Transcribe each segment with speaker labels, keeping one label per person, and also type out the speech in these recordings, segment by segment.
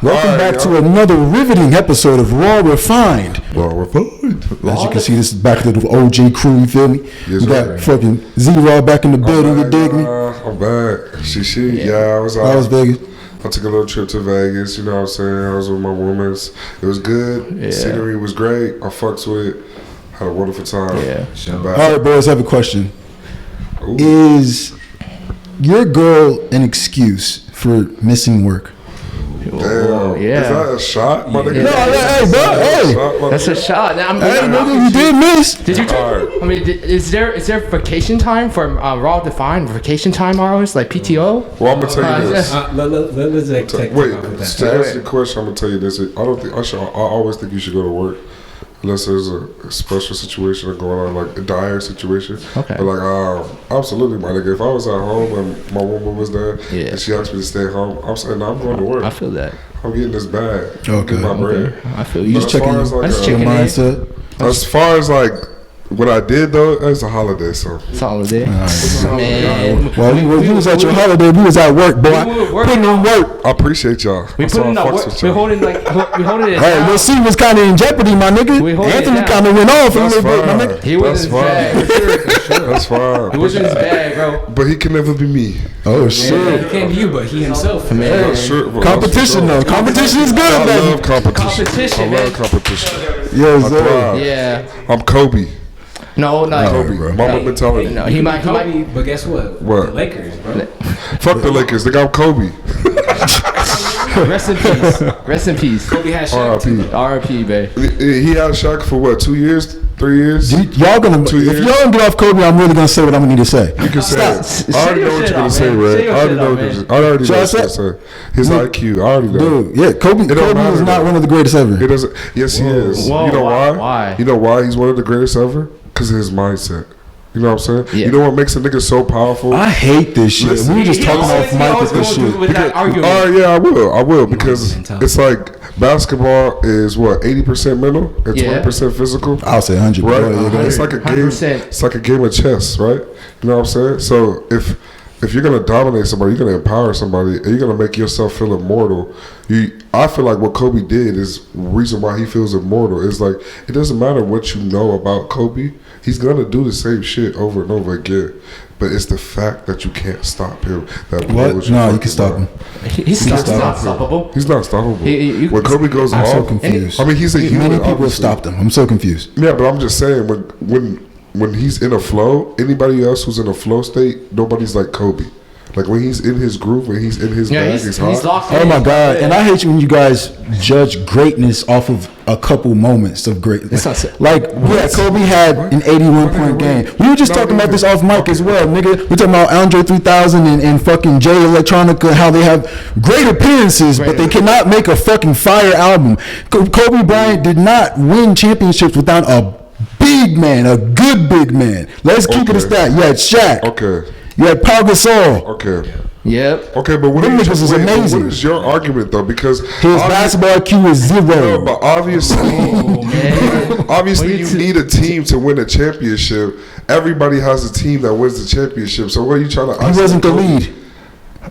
Speaker 1: Welcome back to another riveting episode of Raw Refined.
Speaker 2: Raw Refined.
Speaker 1: As you can see, this is back to the OG crew, you feel me?
Speaker 2: Yes,
Speaker 1: we got fucking Z-Raw back in the building, you dig me?
Speaker 2: I'm back. I was out.
Speaker 1: How was Vegas?
Speaker 2: I took a little trip to Vegas, you know what I'm saying? I was with my women's. It was good.
Speaker 1: Yeah.
Speaker 2: Scenery was great. I fucks with it. Had a wonderful time.
Speaker 1: Yeah.
Speaker 2: All
Speaker 1: right, boys, I have a question.
Speaker 2: Ooh.
Speaker 1: Is your girl an excuse for missing work?
Speaker 2: Damn.
Speaker 3: Yeah.
Speaker 2: Is that a shot, my nigga?
Speaker 1: No, hey, bro, hey.
Speaker 3: That's a shot. Hey,
Speaker 1: nigga, you did miss.
Speaker 3: Did you? I mean, is there vacation time for Raw Defined? Vacation time hours like PTO?
Speaker 2: Well, I'm gonna tell you this.
Speaker 4: Let's take
Speaker 2: Wait,
Speaker 4: off with that.
Speaker 2: to answer your question, I'm gonna tell you this. I always think you should go to work. Unless there's a special situation going on, like a dire situation.
Speaker 3: Okay.
Speaker 2: But like, absolutely, my nigga. If I was at home and my woman was there and she asked me to stay home, I'm saying, no, I'm going to work.
Speaker 3: I feel that.
Speaker 2: I'm getting this bag.
Speaker 1: Okay.
Speaker 2: Get my bread.
Speaker 3: I feel you.
Speaker 1: Just checking your mindset.
Speaker 2: As far as like what I did though, it's a holiday, so.
Speaker 3: It's a holiday.
Speaker 1: Man. Well, you was at your holiday. We was at work, boy. Putting in work.
Speaker 2: I appreciate y'all.
Speaker 3: We put in our work. We holding it.
Speaker 1: Hey, your seat was kind of in jeopardy, my nigga. Anthony kind of went off a little bit, my nigga.
Speaker 3: He was in his bag.
Speaker 2: That's fine.
Speaker 3: He was in his bag, bro.
Speaker 2: But he can never be me.
Speaker 1: Oh shit.
Speaker 4: He can't be you, but he himself.
Speaker 3: Man.
Speaker 1: Competition though. Competition is good,
Speaker 2: I
Speaker 1: baby.
Speaker 2: love competition. I love competition.
Speaker 1: Yes, sir.
Speaker 3: Yeah.
Speaker 2: I'm Kobe.
Speaker 3: No,
Speaker 2: Kobe, bro. Mama mentality.
Speaker 3: No, he might.
Speaker 4: But guess what?
Speaker 2: What?
Speaker 4: The Lakers, bro.
Speaker 2: Fuck the Lakers. They got Kobe.
Speaker 3: Rest in peace. Rest in peace.
Speaker 4: Kobe had Shaq.
Speaker 3: R.I.P. babe.
Speaker 2: He had Shaq for what? 2 years? 3 years?
Speaker 1: Y'all gonna? If y'all don't get off Kobe, I'm really gonna say what I'm gonna need to say.
Speaker 2: You can say it. I already know what you're gonna say, Ray. I already know what you're gonna say. His IQ. I already know.
Speaker 1: Dude, yeah, Kobe is not one of the greatest ever.
Speaker 2: It doesn't. Yes, he is.
Speaker 3: Whoa,
Speaker 2: you know why?
Speaker 3: Why?
Speaker 2: You know why he's one of the greatest ever? Because of his mindset. You know what I'm saying?
Speaker 3: Yeah.
Speaker 2: You know what makes a nigga so powerful?
Speaker 1: I hate this shit.
Speaker 2: Listen,
Speaker 1: we were just talking off mic with this shit.
Speaker 2: Yeah, I will because it's like basketball is what 80% mental and 20% physical.
Speaker 1: I'll say 100.
Speaker 2: Right?
Speaker 1: It's
Speaker 2: like a game.
Speaker 3: 100%.
Speaker 2: It's like a game of chess, right? You know what I'm saying? So if you're gonna dominate somebody, you're gonna empower somebody, and you're gonna make yourself feel immortal. I feel like what Kobe did is the reason why he feels immortal. Is like it doesn't matter what you know about Kobe, he's gonna do the same shit over and over again. But it's the fact that you can't stop him.
Speaker 1: What? No, you can stop him.
Speaker 3: He's not stoppable.
Speaker 2: He's not stoppable. When Kobe goes
Speaker 1: I'm
Speaker 2: off,
Speaker 1: so confused.
Speaker 2: I mean, he's a human.
Speaker 1: Many people have stopped him. I'm so confused.
Speaker 2: Yeah, but I'm just saying when he's in a flow, anybody else who's in a flow state, nobody's like Kobe. Like when he's in his groove, when he's in his bag, he's hot.
Speaker 1: Oh my God! And I hate you when you guys judge greatness off of a couple moments of greatness. Like Kobe had an 81-point game. We were just talking about this off mic as well, nigga. We're talking about Andre 3000 and fucking Jay Electronica, how they have great appearances, but they cannot make a fucking fire album. Kobe Bryant did not win championships without a big man, a good big man. Let's keep it a stat. You had Shaq.
Speaker 2: Okay.
Speaker 1: You had Paul Gasol.
Speaker 2: Okay.
Speaker 3: Yep.
Speaker 2: Okay, but what
Speaker 1: is amazing.
Speaker 2: What is your argument though? Because
Speaker 1: his basketball IQ is 0.
Speaker 2: No, but obviously you need a team to win a championship. Everybody has a team that wins the championship. So what are you trying to?
Speaker 1: He wasn't the lead.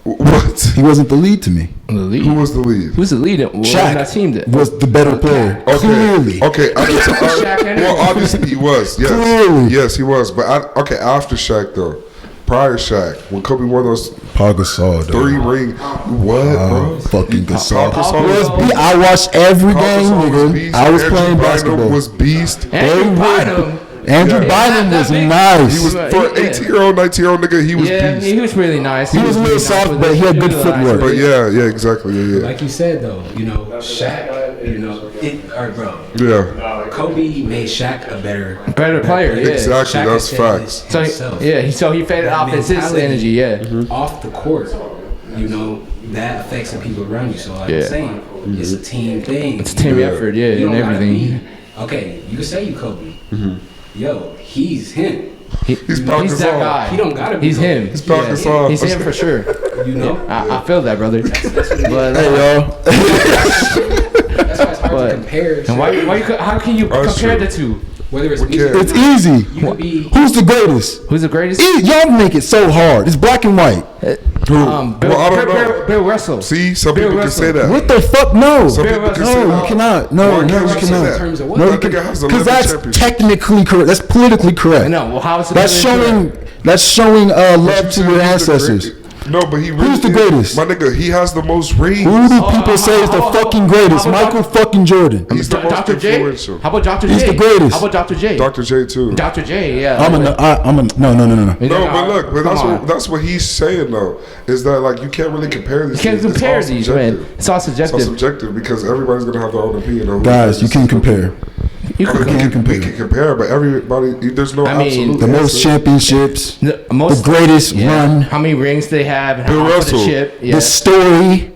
Speaker 2: What?
Speaker 1: He wasn't the lead to me.
Speaker 2: Who was the lead?
Speaker 3: Who's the lead?
Speaker 1: Shaq was the better player.
Speaker 2: Okay.
Speaker 1: Clearly.
Speaker 2: Okay. Well, obviously he was. Yes.
Speaker 1: Clearly.
Speaker 2: Yes, he was. But after Shaq though. Prior Shaq, when Kobe won those
Speaker 1: Paul Gasol,
Speaker 2: 3 rings, bro?
Speaker 1: Fucking Gasol.
Speaker 2: I
Speaker 1: watched every game, nigga. I was playing basketball.
Speaker 2: Was beast.
Speaker 1: Andrew Bynum was nice.
Speaker 2: He was for an 18-year-old, 19-year-old nigga. He was beast.
Speaker 3: He was really nice.
Speaker 1: He was a little soft, but he had good footwork.
Speaker 2: But yeah, exactly. Yeah.
Speaker 4: Like you said though, Shaq, bro.
Speaker 2: Yeah.
Speaker 4: Kobe made Shaq a better
Speaker 3: player. Yeah.
Speaker 2: Exactly.
Speaker 4: Shaq
Speaker 2: that's facts.
Speaker 3: So he faded off his energy. Yeah.
Speaker 4: Mm-hmm. Off the court, that affects the people around you. So like I'm saying, it's a team thing.
Speaker 3: It's a team effort. Yeah, and everything.
Speaker 4: Okay, you can say you Kobe. Mm-hmm. Yo, he's him.
Speaker 3: He's that guy.
Speaker 4: He don't gotta be.
Speaker 3: He's him.
Speaker 2: He's Pakistan.
Speaker 3: He's him for sure. I feel that, brother. But
Speaker 1: hey, y'all.
Speaker 4: That's why it's hard to compare.
Speaker 3: And how can you compare the two?
Speaker 4: Whether it's
Speaker 2: We
Speaker 4: music,
Speaker 2: can't.
Speaker 1: It's easy.
Speaker 4: You could be.
Speaker 1: Who's the greatest?
Speaker 3: Who's the greatest?
Speaker 1: Y'all make it so hard. It's black and white.
Speaker 3: Bill,
Speaker 2: Well, I don't know.
Speaker 3: Bill Russell.
Speaker 2: See, some
Speaker 3: Bill
Speaker 2: people can
Speaker 3: Russell.
Speaker 2: say that.
Speaker 1: What the fuck? No.
Speaker 2: Some people can say
Speaker 1: No,
Speaker 2: that.
Speaker 1: you cannot. No,
Speaker 2: Why
Speaker 1: no,
Speaker 2: can't
Speaker 1: you
Speaker 2: you say
Speaker 1: cannot.
Speaker 2: that?
Speaker 4: In terms of what?
Speaker 1: No,
Speaker 2: That nigga has 11
Speaker 1: because that's
Speaker 2: championships.
Speaker 1: technically correct. That's politically correct.
Speaker 3: No, well, how is it?
Speaker 1: That's
Speaker 3: better than
Speaker 1: showing. That's showing love
Speaker 2: You
Speaker 1: to
Speaker 2: said
Speaker 1: your
Speaker 2: he's the
Speaker 1: ancestors.
Speaker 2: greatest. No, but he really
Speaker 1: Who's the
Speaker 2: is.
Speaker 1: greatest?
Speaker 2: My nigga, he has the most rings.
Speaker 1: Who do people say is the fucking greatest?
Speaker 3: how about
Speaker 1: Michael fucking Jordan.
Speaker 2: He's the most
Speaker 3: Dr. J?
Speaker 2: influential.
Speaker 3: How about Dr. J?
Speaker 1: He's the greatest.
Speaker 3: How about Dr. J?
Speaker 2: Dr. J too.
Speaker 3: Dr. J, yeah.
Speaker 1: I'm a no.
Speaker 2: No, but look, but
Speaker 3: Come
Speaker 2: that's what he's saying though. Is that like you can't really compare these?
Speaker 3: You can't
Speaker 2: things. It's
Speaker 3: compare
Speaker 2: all
Speaker 3: these,
Speaker 2: subjective.
Speaker 3: man. It's all
Speaker 2: It's all
Speaker 3: subjective.
Speaker 2: subjective because everybody's gonna have their own opinion. On who
Speaker 1: Guys, you
Speaker 2: the
Speaker 1: can
Speaker 2: greatest is.
Speaker 1: compare.
Speaker 3: You
Speaker 2: I mean,
Speaker 3: can
Speaker 1: can't
Speaker 2: we
Speaker 1: compare.
Speaker 2: can compare, but everybody, there's no
Speaker 3: I mean,
Speaker 2: absolute
Speaker 1: The most
Speaker 2: answer.
Speaker 1: championships,
Speaker 3: the
Speaker 1: the greatest run,
Speaker 3: How many rings they have? And
Speaker 2: Bill
Speaker 3: how much
Speaker 2: Russell.
Speaker 3: the chip? Yeah.
Speaker 1: the story,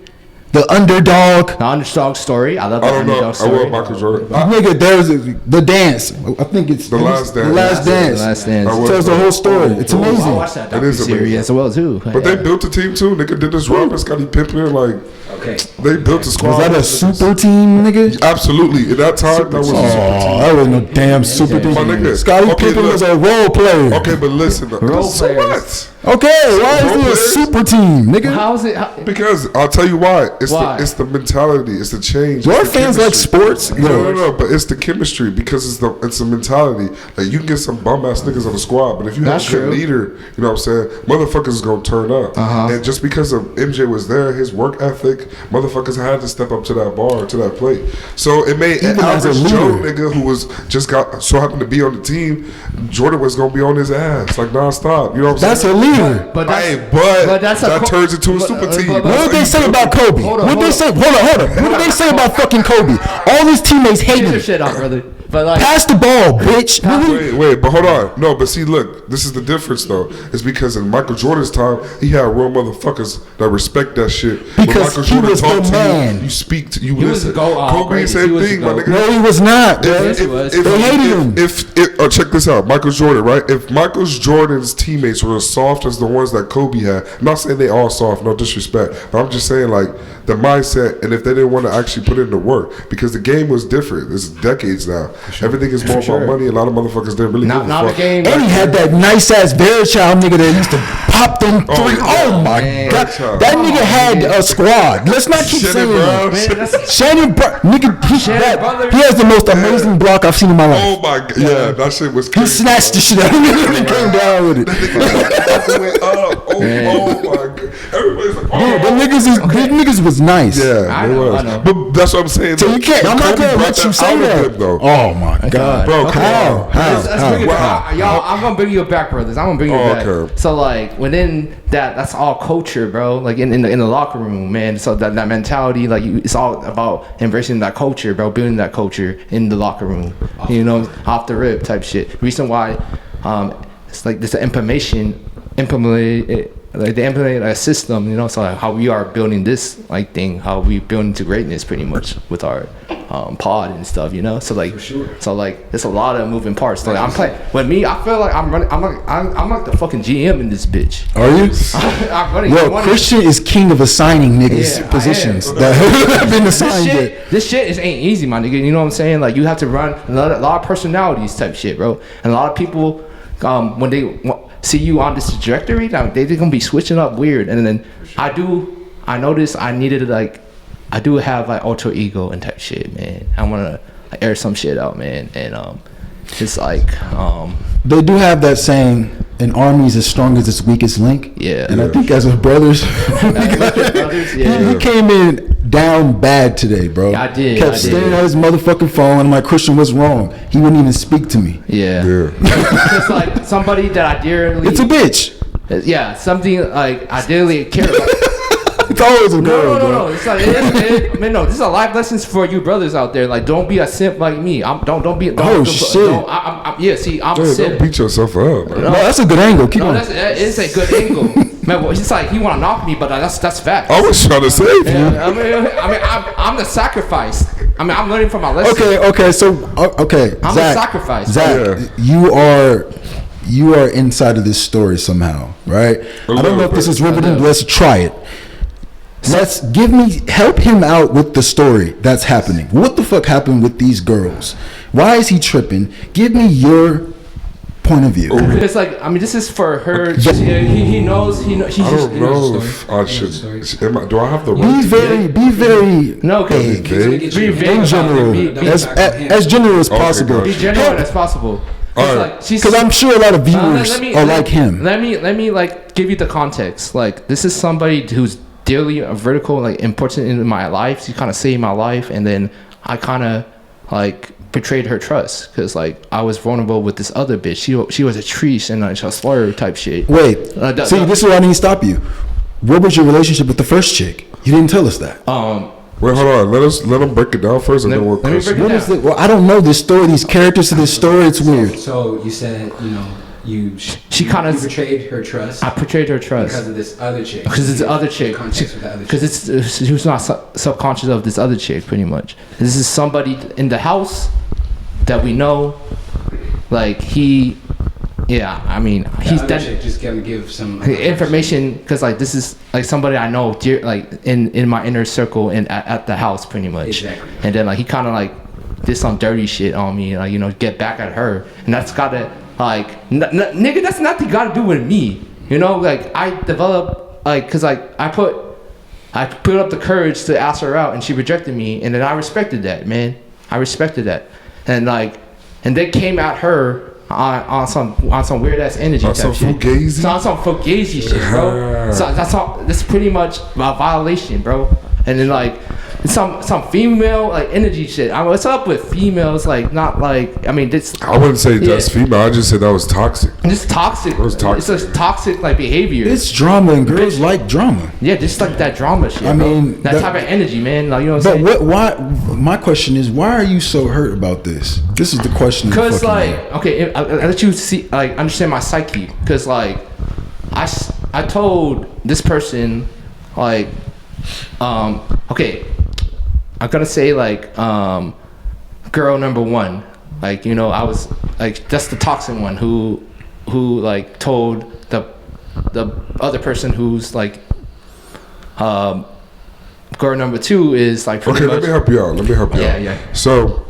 Speaker 1: the underdog.
Speaker 3: The underdog story. I love the
Speaker 2: I don't know.
Speaker 3: underdog
Speaker 2: I
Speaker 3: story.
Speaker 2: want Michael Jordan.
Speaker 1: Nigga, there's the dance. I think it's
Speaker 2: The Last Dance.
Speaker 1: The last dance.
Speaker 3: The Last Dance.
Speaker 2: I
Speaker 1: It
Speaker 2: was-
Speaker 1: tells the whole story. It's
Speaker 3: I
Speaker 1: amazing.
Speaker 3: watched that
Speaker 2: It is
Speaker 3: docu-series
Speaker 2: amazing.
Speaker 3: as well too.
Speaker 2: But they built a team too. Nigga did this Robin, Scottie Pippen, like
Speaker 4: Okay.
Speaker 2: they built a squad.
Speaker 1: Was that a super team, nigga?
Speaker 2: Absolutely. At that time, that was a super
Speaker 1: Oh,
Speaker 2: team.
Speaker 1: that was no damn super team.
Speaker 2: My nigga.
Speaker 1: Scottie
Speaker 2: Okay,
Speaker 1: Pippen
Speaker 2: look.
Speaker 1: was a role player.
Speaker 2: Okay, but listen.
Speaker 3: Role
Speaker 2: so
Speaker 3: players.
Speaker 2: what?
Speaker 1: Okay, why
Speaker 2: Role
Speaker 1: is it a
Speaker 2: players?
Speaker 1: super team, nigga?
Speaker 3: How is it?
Speaker 2: Because I'll tell you why.
Speaker 3: Why?
Speaker 2: It's the mentality. It's the change.
Speaker 1: Your
Speaker 2: it's the
Speaker 1: fans like
Speaker 2: chemistry.
Speaker 1: sports?
Speaker 2: No. But it's the chemistry because it's the mentality. Like you can get some bum ass niggas on the squad, but if you
Speaker 3: That's
Speaker 2: have a good
Speaker 3: true.
Speaker 2: leader, you know what I'm saying? Motherfuckers is gonna turn up. And just because of MJ was there, his work ethic, motherfuckers had to step up to that bar, to that plate. So it made an
Speaker 1: Even as a
Speaker 2: average Joe
Speaker 1: leader.
Speaker 2: nigga who was just got so happened to be on the team, Jordan was gonna be on his ass like nonstop. You know what I'm
Speaker 1: That's a
Speaker 2: saying?
Speaker 1: leader.
Speaker 3: But that's,
Speaker 2: Hey, but
Speaker 3: that's
Speaker 2: that turns into a super team.
Speaker 1: What
Speaker 2: That's
Speaker 1: did they
Speaker 2: how
Speaker 1: say
Speaker 2: you
Speaker 1: about
Speaker 2: build it.
Speaker 1: Kobe?
Speaker 3: Hold on,
Speaker 1: What did they say? Hold on. What did they say about fucking Kobe? All his teammates hate
Speaker 3: get your
Speaker 1: him.
Speaker 3: shit out, brother. But like,
Speaker 1: Pass the ball, bitch.
Speaker 2: Wait, but hold on. No, but see, look, this is the difference though. It's because in Michael Jordan's time, he had real motherfuckers that respect that shit. When
Speaker 1: Because
Speaker 2: Michael
Speaker 1: he
Speaker 2: Jordan
Speaker 1: was
Speaker 2: talk
Speaker 1: the
Speaker 2: to
Speaker 1: man.
Speaker 2: you, you speak to you
Speaker 3: He was
Speaker 2: listen.
Speaker 3: the GOAT,
Speaker 2: Kobe,
Speaker 3: greatest.
Speaker 2: same
Speaker 3: He was
Speaker 2: thing,
Speaker 3: the
Speaker 2: my
Speaker 3: GOAT.
Speaker 2: nigga.
Speaker 1: No, he was not. bro.
Speaker 3: Yes, he was.
Speaker 1: They hated him.
Speaker 2: Check this out, Michael Jordan, right? If Michael Jordan's teammates were as soft as the ones that Kobe had, I'm not saying they all soft, no disrespect, but I'm just saying like the mindset, and if they didn't want to actually put in the work, because the game was different. It's decades now. Everything is more about money. A lot of motherfuckers didn't really give a
Speaker 3: not a
Speaker 2: fuck.
Speaker 3: game.
Speaker 1: And he had that nice ass Child nigga that used to pop them three. Oh my
Speaker 3: man.
Speaker 1: god,
Speaker 2: Child.
Speaker 1: that nigga had a squad. Let's not keep
Speaker 2: Shannon
Speaker 1: saying
Speaker 2: Brown.
Speaker 1: that.
Speaker 3: Man, that's
Speaker 1: Shannon Brown, nigga,
Speaker 3: Brother.
Speaker 1: he has the most amazing block I've seen in my life.
Speaker 2: Oh my god, yeah, that shit was
Speaker 1: He
Speaker 2: crazy.
Speaker 1: snatched the shit out of me and he came down with it.
Speaker 2: That went up. Oh my god. Everybody's like, oh.
Speaker 1: Yeah, the niggas was nice.
Speaker 2: Yeah,
Speaker 3: I
Speaker 2: it
Speaker 3: know,
Speaker 2: was.
Speaker 3: I know.
Speaker 2: But that's what I'm saying.
Speaker 1: So
Speaker 2: though.
Speaker 1: you can't. I'm not
Speaker 2: Kobe
Speaker 1: gonna
Speaker 2: brought
Speaker 1: let you say
Speaker 2: out of
Speaker 1: that.
Speaker 2: them, though.
Speaker 1: Oh my god,
Speaker 2: Bro, come
Speaker 1: how?
Speaker 2: on.
Speaker 1: How?
Speaker 3: Let's bring it
Speaker 1: How?
Speaker 3: back. Y'all, I'm gonna bring you back, brothers. I'm gonna bring you
Speaker 2: Oh,
Speaker 3: back.
Speaker 2: okay.
Speaker 3: So like within that's all culture, bro. Like in the locker room, man. So that mentality, like it's all about embracing that culture, bro. Building that culture in the locker room. You know, off the rip type shit. Reason why, it's like this implemented. Like they implemented a system, you know. So like how we are building this like thing, how we building to greatness, pretty much with our pod and stuff, you know. So like, so like, there's a lot of moving parts. Like I'm playing with me. I feel like I'm running. I'm like the fucking GM in this bitch.
Speaker 1: Are you?
Speaker 3: I'm running.
Speaker 1: Yo,
Speaker 3: I'm running-
Speaker 1: Christian is king of assigning niggas
Speaker 3: Yeah, I
Speaker 1: positions
Speaker 3: am.
Speaker 1: that have been assigned. yet.
Speaker 3: This shit ain't easy, my nigga. You know what I'm saying? Like you have to run a lot of personalities type shit, bro. And a lot of people, when they see you on this trajectory, they're gonna be switching up weird. And then I noticed I needed I do have like alter ego and type shit, man. I wanna air some shit out, man. And it's like
Speaker 1: They do have that saying, an army is as strong as its weakest link.
Speaker 3: Yeah.
Speaker 1: And I think as a brothers,
Speaker 3: yeah.
Speaker 1: he came in down bad today, bro.
Speaker 3: Yeah, I did,
Speaker 1: Kept
Speaker 3: I did.
Speaker 1: staring at his motherfucking phone. I'm like, Christian, what's wrong? He wouldn't even speak to me.
Speaker 3: Yeah. It's like somebody that I dearly
Speaker 1: It's a bitch.
Speaker 3: yeah, something like I dearly care about.
Speaker 1: It's always a girl,
Speaker 3: No.
Speaker 1: bro.
Speaker 3: It's like, man, no. This is a life lessons for you brothers out there. Like, don't be a simp like me. Don't be.
Speaker 1: Oh, shit.
Speaker 3: Yeah, see, I'm a
Speaker 2: Hey,
Speaker 3: simp.
Speaker 2: don't beat yourself up. Man.
Speaker 1: No, that's a good angle. Keep
Speaker 3: No,
Speaker 1: on.
Speaker 3: that is a good angle. Man, well, it's like he want to knock me, but that's fact.
Speaker 2: I was trying to save you.
Speaker 3: Yeah, I mean, I'm the sacrifice. I mean, I'm learning from my lesson.
Speaker 1: Okay, so okay,
Speaker 3: I'm
Speaker 1: Zach,
Speaker 3: a sacrifice.
Speaker 1: Zach,
Speaker 2: Yeah.
Speaker 1: you are inside of this story somehow, right? I don't know if this is riveting, but let's try it. help him out with the story that's happening. What the fuck happened with these girls? Why is he tripping? Give me your point of view.
Speaker 3: It's like, I mean, this is for her. He knows. He knows.
Speaker 2: I don't know if I should. Do I have the
Speaker 1: Be very
Speaker 3: no,
Speaker 1: vague.
Speaker 3: Be vague.
Speaker 1: In general, as general as possible.
Speaker 3: Be general as possible.
Speaker 1: Because I'm sure a lot of viewers are like him.
Speaker 3: Let me like give you the context. Like, this is somebody who's dearly vertical, like important in my life. She kind of saved my life, and then I kind of like betrayed her trust because like I was vulnerable with this other bitch. She was a treat and a slur type shit.
Speaker 1: Wait, this is where I need to stop you. What was your relationship with the first chick? You didn't tell us that.
Speaker 2: Wait, hold on. Let them break it down first, and then we'll.
Speaker 3: Let me break it down.
Speaker 1: Well, I don't know this story. These characters to this story, it's weird.
Speaker 4: So you said, you betrayed her trust.
Speaker 3: I betrayed her trust
Speaker 4: because of this other chick.
Speaker 3: Because it's the other chick. Because she was not subconscious of this other chick, pretty much. This is somebody in the house that we know. Like he's that.
Speaker 4: Just gonna give some
Speaker 3: information because like this is like somebody I know, like in my inner circle and at the house, pretty much.
Speaker 4: Exactly.
Speaker 3: And then like he kind of like did some dirty shit on me, like get back at her, and that's gotta like nigga, that's nothing gotta do with me, like I developed like because like I put up the courage to ask her out, and she rejected me, and then I respected that, man. I respected that, and they came at her. On some weird ass energy type
Speaker 2: some
Speaker 3: shit.
Speaker 2: fugazi?
Speaker 3: On some fugazi shit, bro. So that's pretty much a violation, bro. And then like some female like energy shit. I mean, what's up with females? Like not like I mean this.
Speaker 2: I wouldn't say that's female. I just said that was toxic.
Speaker 3: It's toxic.
Speaker 2: It was toxic.
Speaker 3: It's a toxic like behavior.
Speaker 1: It's drama, and girls like drama.
Speaker 3: Yeah, just like that drama shit.
Speaker 1: I mean,
Speaker 3: that type of energy, man. Like, you know what I'm saying?
Speaker 1: But why? My question is, why are you so hurt about this? This is the question.
Speaker 3: Because like, okay, I let you see, like, understand my psyche. Because like, I told this person, like, okay, I'm gonna say like, girl number one, like, I was like, that's the toxic one who like told the other person who's like, girl number two is like.
Speaker 2: Okay, let me help you out.
Speaker 3: Yeah.
Speaker 2: So,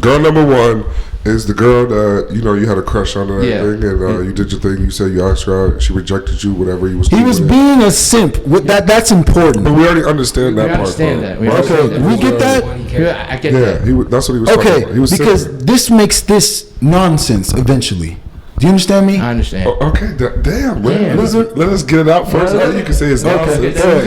Speaker 2: girl number one is the girl that you had a crush on and everything, and you did your thing. You said you asked her out, she rejected you, whatever. He was
Speaker 1: being a simp. That's important.
Speaker 2: But we already understand that part.
Speaker 3: We understand that.
Speaker 1: We get that.
Speaker 3: Yeah, I get that.
Speaker 2: That's what he was talking about. He was
Speaker 1: because
Speaker 2: simping.
Speaker 1: This makes this nonsense eventually. Do you understand me?
Speaker 3: I understand.
Speaker 2: Okay, damn, man. Let us get it out first. You can say it's nonsense.
Speaker 1: Go.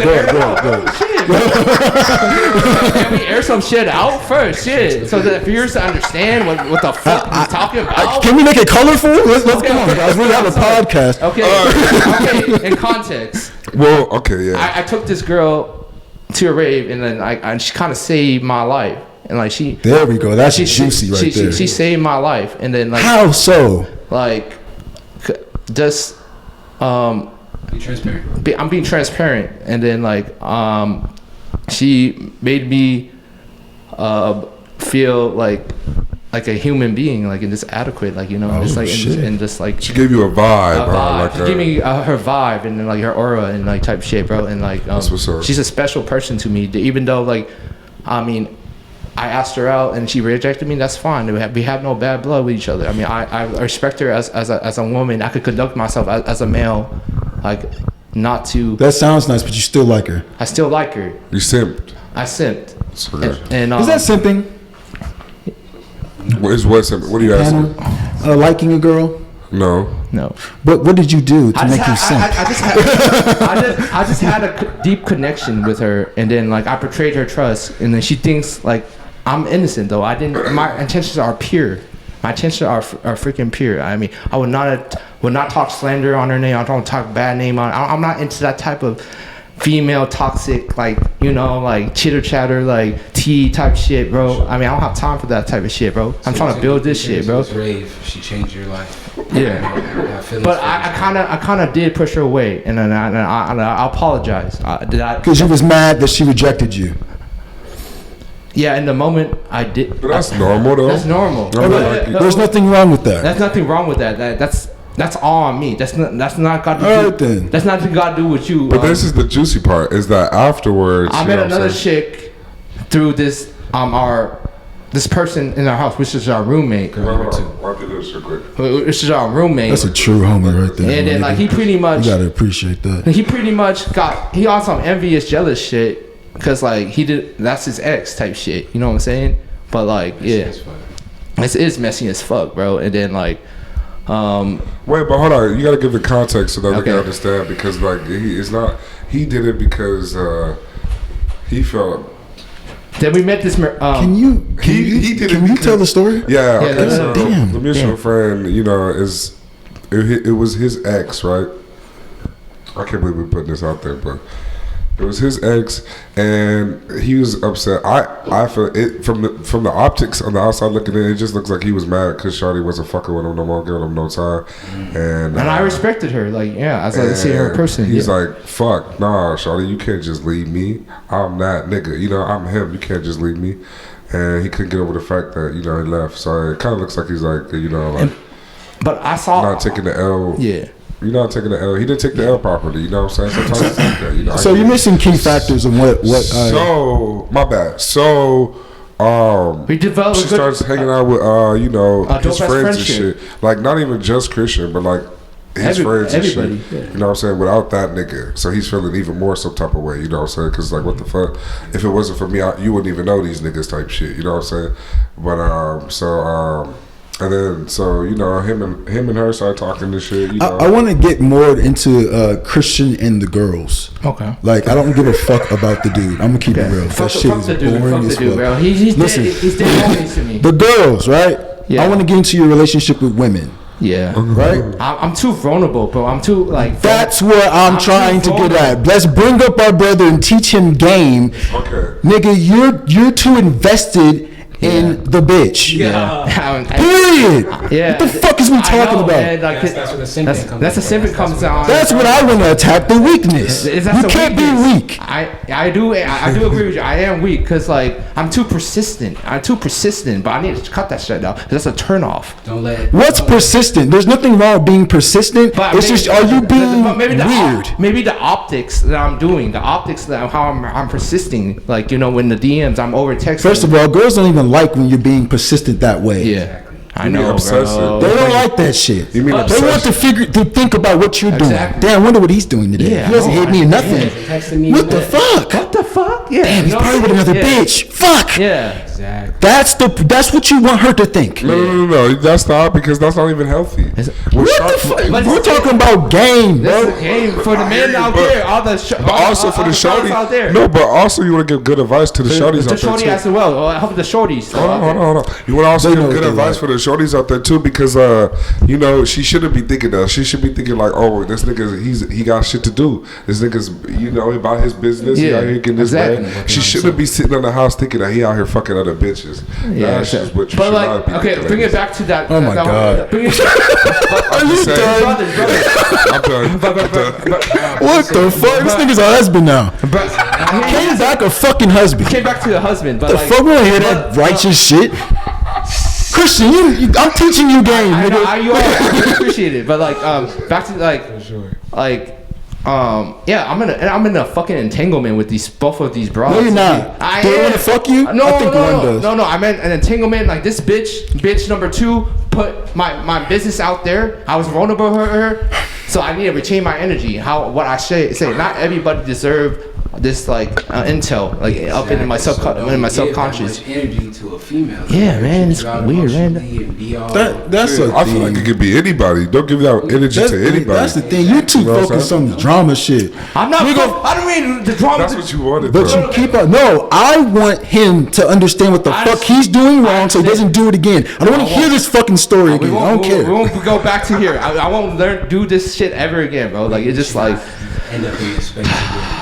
Speaker 3: Can we air some shit out first? Shit. So that viewers to understand what the fuck he's talking about.
Speaker 1: Can we make it colorful? Let's come on, guys. We have a podcast.
Speaker 3: Okay. In context.
Speaker 2: Well, okay, yeah.
Speaker 3: I took this girl to a rave, and then she kind of saved my life. And like
Speaker 1: there we go. That's juicy right there.
Speaker 3: She saved my life, and then like.
Speaker 1: How so?
Speaker 3: Like, just
Speaker 4: be transparent.
Speaker 3: I'm being transparent, and then like she made me feel like a human being, like and just adequate, like just like and just like
Speaker 2: she gave you a vibe.
Speaker 3: Like she gave me her vibe and then like her aura and like type shit, bro. And like she's a special person to me, even though like I mean. I asked her out and she rejected me. That's fine. We have no bad blood with each other. I mean, I respect her as a woman. I could conduct myself as a male, like not to.
Speaker 1: That sounds nice, but you still like her.
Speaker 3: I still like her.
Speaker 2: You simped.
Speaker 3: I simped. And
Speaker 1: is that simping?
Speaker 2: What is simping? What are you asking?
Speaker 1: Liking a girl?
Speaker 2: No.
Speaker 1: But what did you do to make you simp?
Speaker 3: I just had a deep connection with her, and then like I betrayed her trust, and then she thinks like I'm innocent though. I didn't. My intentions are pure. My intentions are freaking pure. I mean, I would not talk slander on her name. I don't talk bad name on. I'm not into that type of female toxic, like like chitter chatter, like tea type shit, bro. I mean, I don't have time for that type of shit, bro. I'm trying to build this shit, bro.
Speaker 4: Rave, she changed your life.
Speaker 3: Yeah, but I kind of did push her away, and then I apologize.
Speaker 1: Because you was mad that she rejected you.
Speaker 3: Yeah, in the moment I did.
Speaker 2: But that's normal though.
Speaker 3: That's normal.
Speaker 1: There's nothing wrong with that.
Speaker 3: There's nothing wrong with that. That's all on me. That's not got to
Speaker 1: All
Speaker 3: do.
Speaker 1: right, then.
Speaker 3: That's not got to do with you.
Speaker 2: But this is the juicy part. Is that afterwards?
Speaker 3: I
Speaker 2: you
Speaker 3: met
Speaker 2: know what I'm
Speaker 3: another
Speaker 2: saying?
Speaker 3: chick through this this person in our house, which is our roommate.
Speaker 2: I'll do this real quick.
Speaker 3: Which is our roommate.
Speaker 1: That's a true homie right there.
Speaker 3: And then
Speaker 1: nigga.
Speaker 3: like he pretty much.
Speaker 1: You gotta appreciate that.
Speaker 3: He pretty much he on some envious, jealous shit, cause like that's his ex type shit. You know what I'm saying? But like, yeah, it's messy as fuck, bro. And then like,
Speaker 2: wait, but hold on. You gotta give the context so that we can
Speaker 3: Okay.
Speaker 2: understand because like he did it because he felt.
Speaker 3: then we met this.
Speaker 1: Can you
Speaker 2: He did it
Speaker 1: can you
Speaker 2: because-
Speaker 1: tell the story?
Speaker 2: Yeah. Okay. So
Speaker 1: Damn.
Speaker 2: the mutual friend, you know, it was his ex, right? I can't believe we're putting this out there, but it was his ex, and he was upset. I feel it from the optics on the outside looking in. It just looks like he was mad because Shawty wasn't fucking with him no more, giving him no time. And
Speaker 3: I respected her, like as I see her in person.
Speaker 2: He's
Speaker 3: yeah.
Speaker 2: like, "Fuck, nah, Shawty, you can't just leave me. I'm that nigga. You know, I'm him. You can't just leave me." And he couldn't get over the fact that he left. So it kind of looks like he's like, like,
Speaker 3: but I saw
Speaker 2: not taking the L.
Speaker 3: Yeah.
Speaker 2: You're not taking the L. He didn't take the L properly. You know what I'm saying? Sometimes it's like that. You know.
Speaker 1: So you're missing key factors in what.
Speaker 2: So my bad. So
Speaker 3: we developed.
Speaker 2: she starts hanging out with his
Speaker 3: dope-ass
Speaker 2: friends and
Speaker 3: friendship.
Speaker 2: shit. Like not even just Christian, but like his friends and shit.
Speaker 3: everybody, yeah.
Speaker 2: You know what I'm saying? Without that nigga, so he's feeling even more some type of way. You know what I'm saying? Because like what the fuck? If it wasn't for me, you wouldn't even know these niggas type shit. You know what I'm saying? But and then so him and her started talking this shit. You know.
Speaker 1: I want to get more into Christian and the girls.
Speaker 3: Okay.
Speaker 1: Like I don't give a fuck about the dude. I'm gonna keep it real. That shit is boring as fuck.
Speaker 3: Bro. He's
Speaker 1: Listen,
Speaker 3: dead homies to me.
Speaker 1: the girls, right?
Speaker 3: Yeah.
Speaker 1: I want to get into your relationship with women,
Speaker 3: Yeah.
Speaker 1: right?
Speaker 3: I'm too vulnerable, bro. I'm too like.
Speaker 1: That's what I'm trying to get at. Let's bring up our brother and teach him game.
Speaker 2: Okay.
Speaker 1: Nigga, you're too invested in the bitch.
Speaker 3: Yeah.
Speaker 1: Period.
Speaker 3: Yeah.
Speaker 1: What the fuck is we talking about?
Speaker 3: Man, like,
Speaker 4: That's where the simping comes
Speaker 3: that's a
Speaker 4: in.
Speaker 3: simping comes down.
Speaker 1: That's what I want to attack, the weakness.
Speaker 3: That's
Speaker 1: You
Speaker 3: a
Speaker 1: can't
Speaker 3: weakness.
Speaker 1: be weak.
Speaker 3: I do agree with you. I am weak because like I'm too persistent. But I need to cut that shit out. That's a turn off.
Speaker 4: Don't let.
Speaker 1: What's persistent? There's nothing wrong with being persistent. It's just, are you being weird?
Speaker 3: Maybe the optics that I'm doing, how I'm persisting. Like when the DMs, I'm over texting.
Speaker 1: First of all, girls don't even like when you're being persistent that way.
Speaker 3: yeah. I
Speaker 2: You mean
Speaker 3: know,
Speaker 2: obsessive.
Speaker 3: bro.
Speaker 1: They don't like that shit.
Speaker 2: You mean
Speaker 1: They want to think about what you're doing.
Speaker 3: Exactly.
Speaker 1: Damn, I wonder what he's doing today.
Speaker 3: Yeah,
Speaker 1: He hasn't
Speaker 3: I know.
Speaker 1: hit me or nothing.
Speaker 4: Texting me
Speaker 1: What the
Speaker 4: back.
Speaker 1: fuck?
Speaker 3: What the fuck? Yeah.
Speaker 1: Damn, he's
Speaker 3: you know
Speaker 1: probably
Speaker 3: what
Speaker 1: with
Speaker 3: I'm
Speaker 1: another
Speaker 3: saying?
Speaker 1: bitch. Fuck.
Speaker 3: Yeah.
Speaker 4: Exactly.
Speaker 1: That's what you want her to think.
Speaker 2: No. That's not because that's not even healthy.
Speaker 1: What the fuck?
Speaker 3: But
Speaker 1: We're talking about game,
Speaker 3: This
Speaker 1: bro.
Speaker 3: is a game for the men out
Speaker 2: but-
Speaker 3: there. All the
Speaker 2: But also for the
Speaker 3: shorties
Speaker 2: shorty.
Speaker 3: out there.
Speaker 2: No, but also you want to give good advice to the shorties
Speaker 3: The
Speaker 2: out there
Speaker 3: shorty
Speaker 2: too.
Speaker 3: as well. Or help the shorties.
Speaker 2: Hold on. You want to also
Speaker 1: They know
Speaker 2: give good
Speaker 1: what they
Speaker 2: advice for the shorties out there too, because she shouldn't be thinking that. She should be thinking like, oh, this nigga, he got shit to do. This nigga's, about his business. He
Speaker 3: Yeah,
Speaker 2: out here getting this
Speaker 3: exactly.
Speaker 2: bag. She shouldn't be sitting in the house thinking that he out here fucking other bitches.
Speaker 3: Yeah,
Speaker 2: That's just what you
Speaker 3: but
Speaker 2: should
Speaker 3: like,
Speaker 2: not be
Speaker 3: okay,
Speaker 2: thinking,
Speaker 3: bring it
Speaker 2: ladies.
Speaker 3: back to that.
Speaker 1: Oh my God.
Speaker 3: Bring it
Speaker 2: I'm just saying.
Speaker 3: brothers.
Speaker 2: I'm done.
Speaker 1: What the fuck? This nigga's a husband now.
Speaker 3: He
Speaker 1: Came back a fucking husband.
Speaker 3: came back to the husband, but
Speaker 1: The
Speaker 3: like,
Speaker 1: fuck, we don't hear that righteous shit. Christian, I'm teaching you game,
Speaker 3: I know,
Speaker 1: nigga.
Speaker 3: I really appreciate it, but like, back to I'm in a fucking entanglement with both of these bros.
Speaker 1: No, you're not.
Speaker 3: I
Speaker 1: They
Speaker 3: am.
Speaker 1: wanna fuck you?
Speaker 3: No,
Speaker 1: I think one does.
Speaker 3: No, I meant an entanglement. Like this bitch number 2 put my business out there. I was vulnerable with her, so I need to retain my energy. What I say. Not everybody deserve this intel up in my subconscious.
Speaker 4: Much energy to a female.
Speaker 3: Yeah, man, it's weird, man.
Speaker 1: That's a
Speaker 2: I feel like it could be anybody. Don't give that energy to anybody.
Speaker 1: That's the thing. You too
Speaker 2: You know what I'm
Speaker 1: focused
Speaker 2: saying?
Speaker 1: on the drama shit.
Speaker 3: I'm not. I don't mean the drama.
Speaker 2: That's what you wanted,
Speaker 1: But
Speaker 2: bro.
Speaker 1: you keep on. No, I want him to understand what the fuck he's doing wrong so he doesn't do it again. I don't want to hear this fucking story again. I don't care.
Speaker 3: We won't go back to here. I won't do this shit ever again, bro. Like it's just like,
Speaker 4: end up in this space again.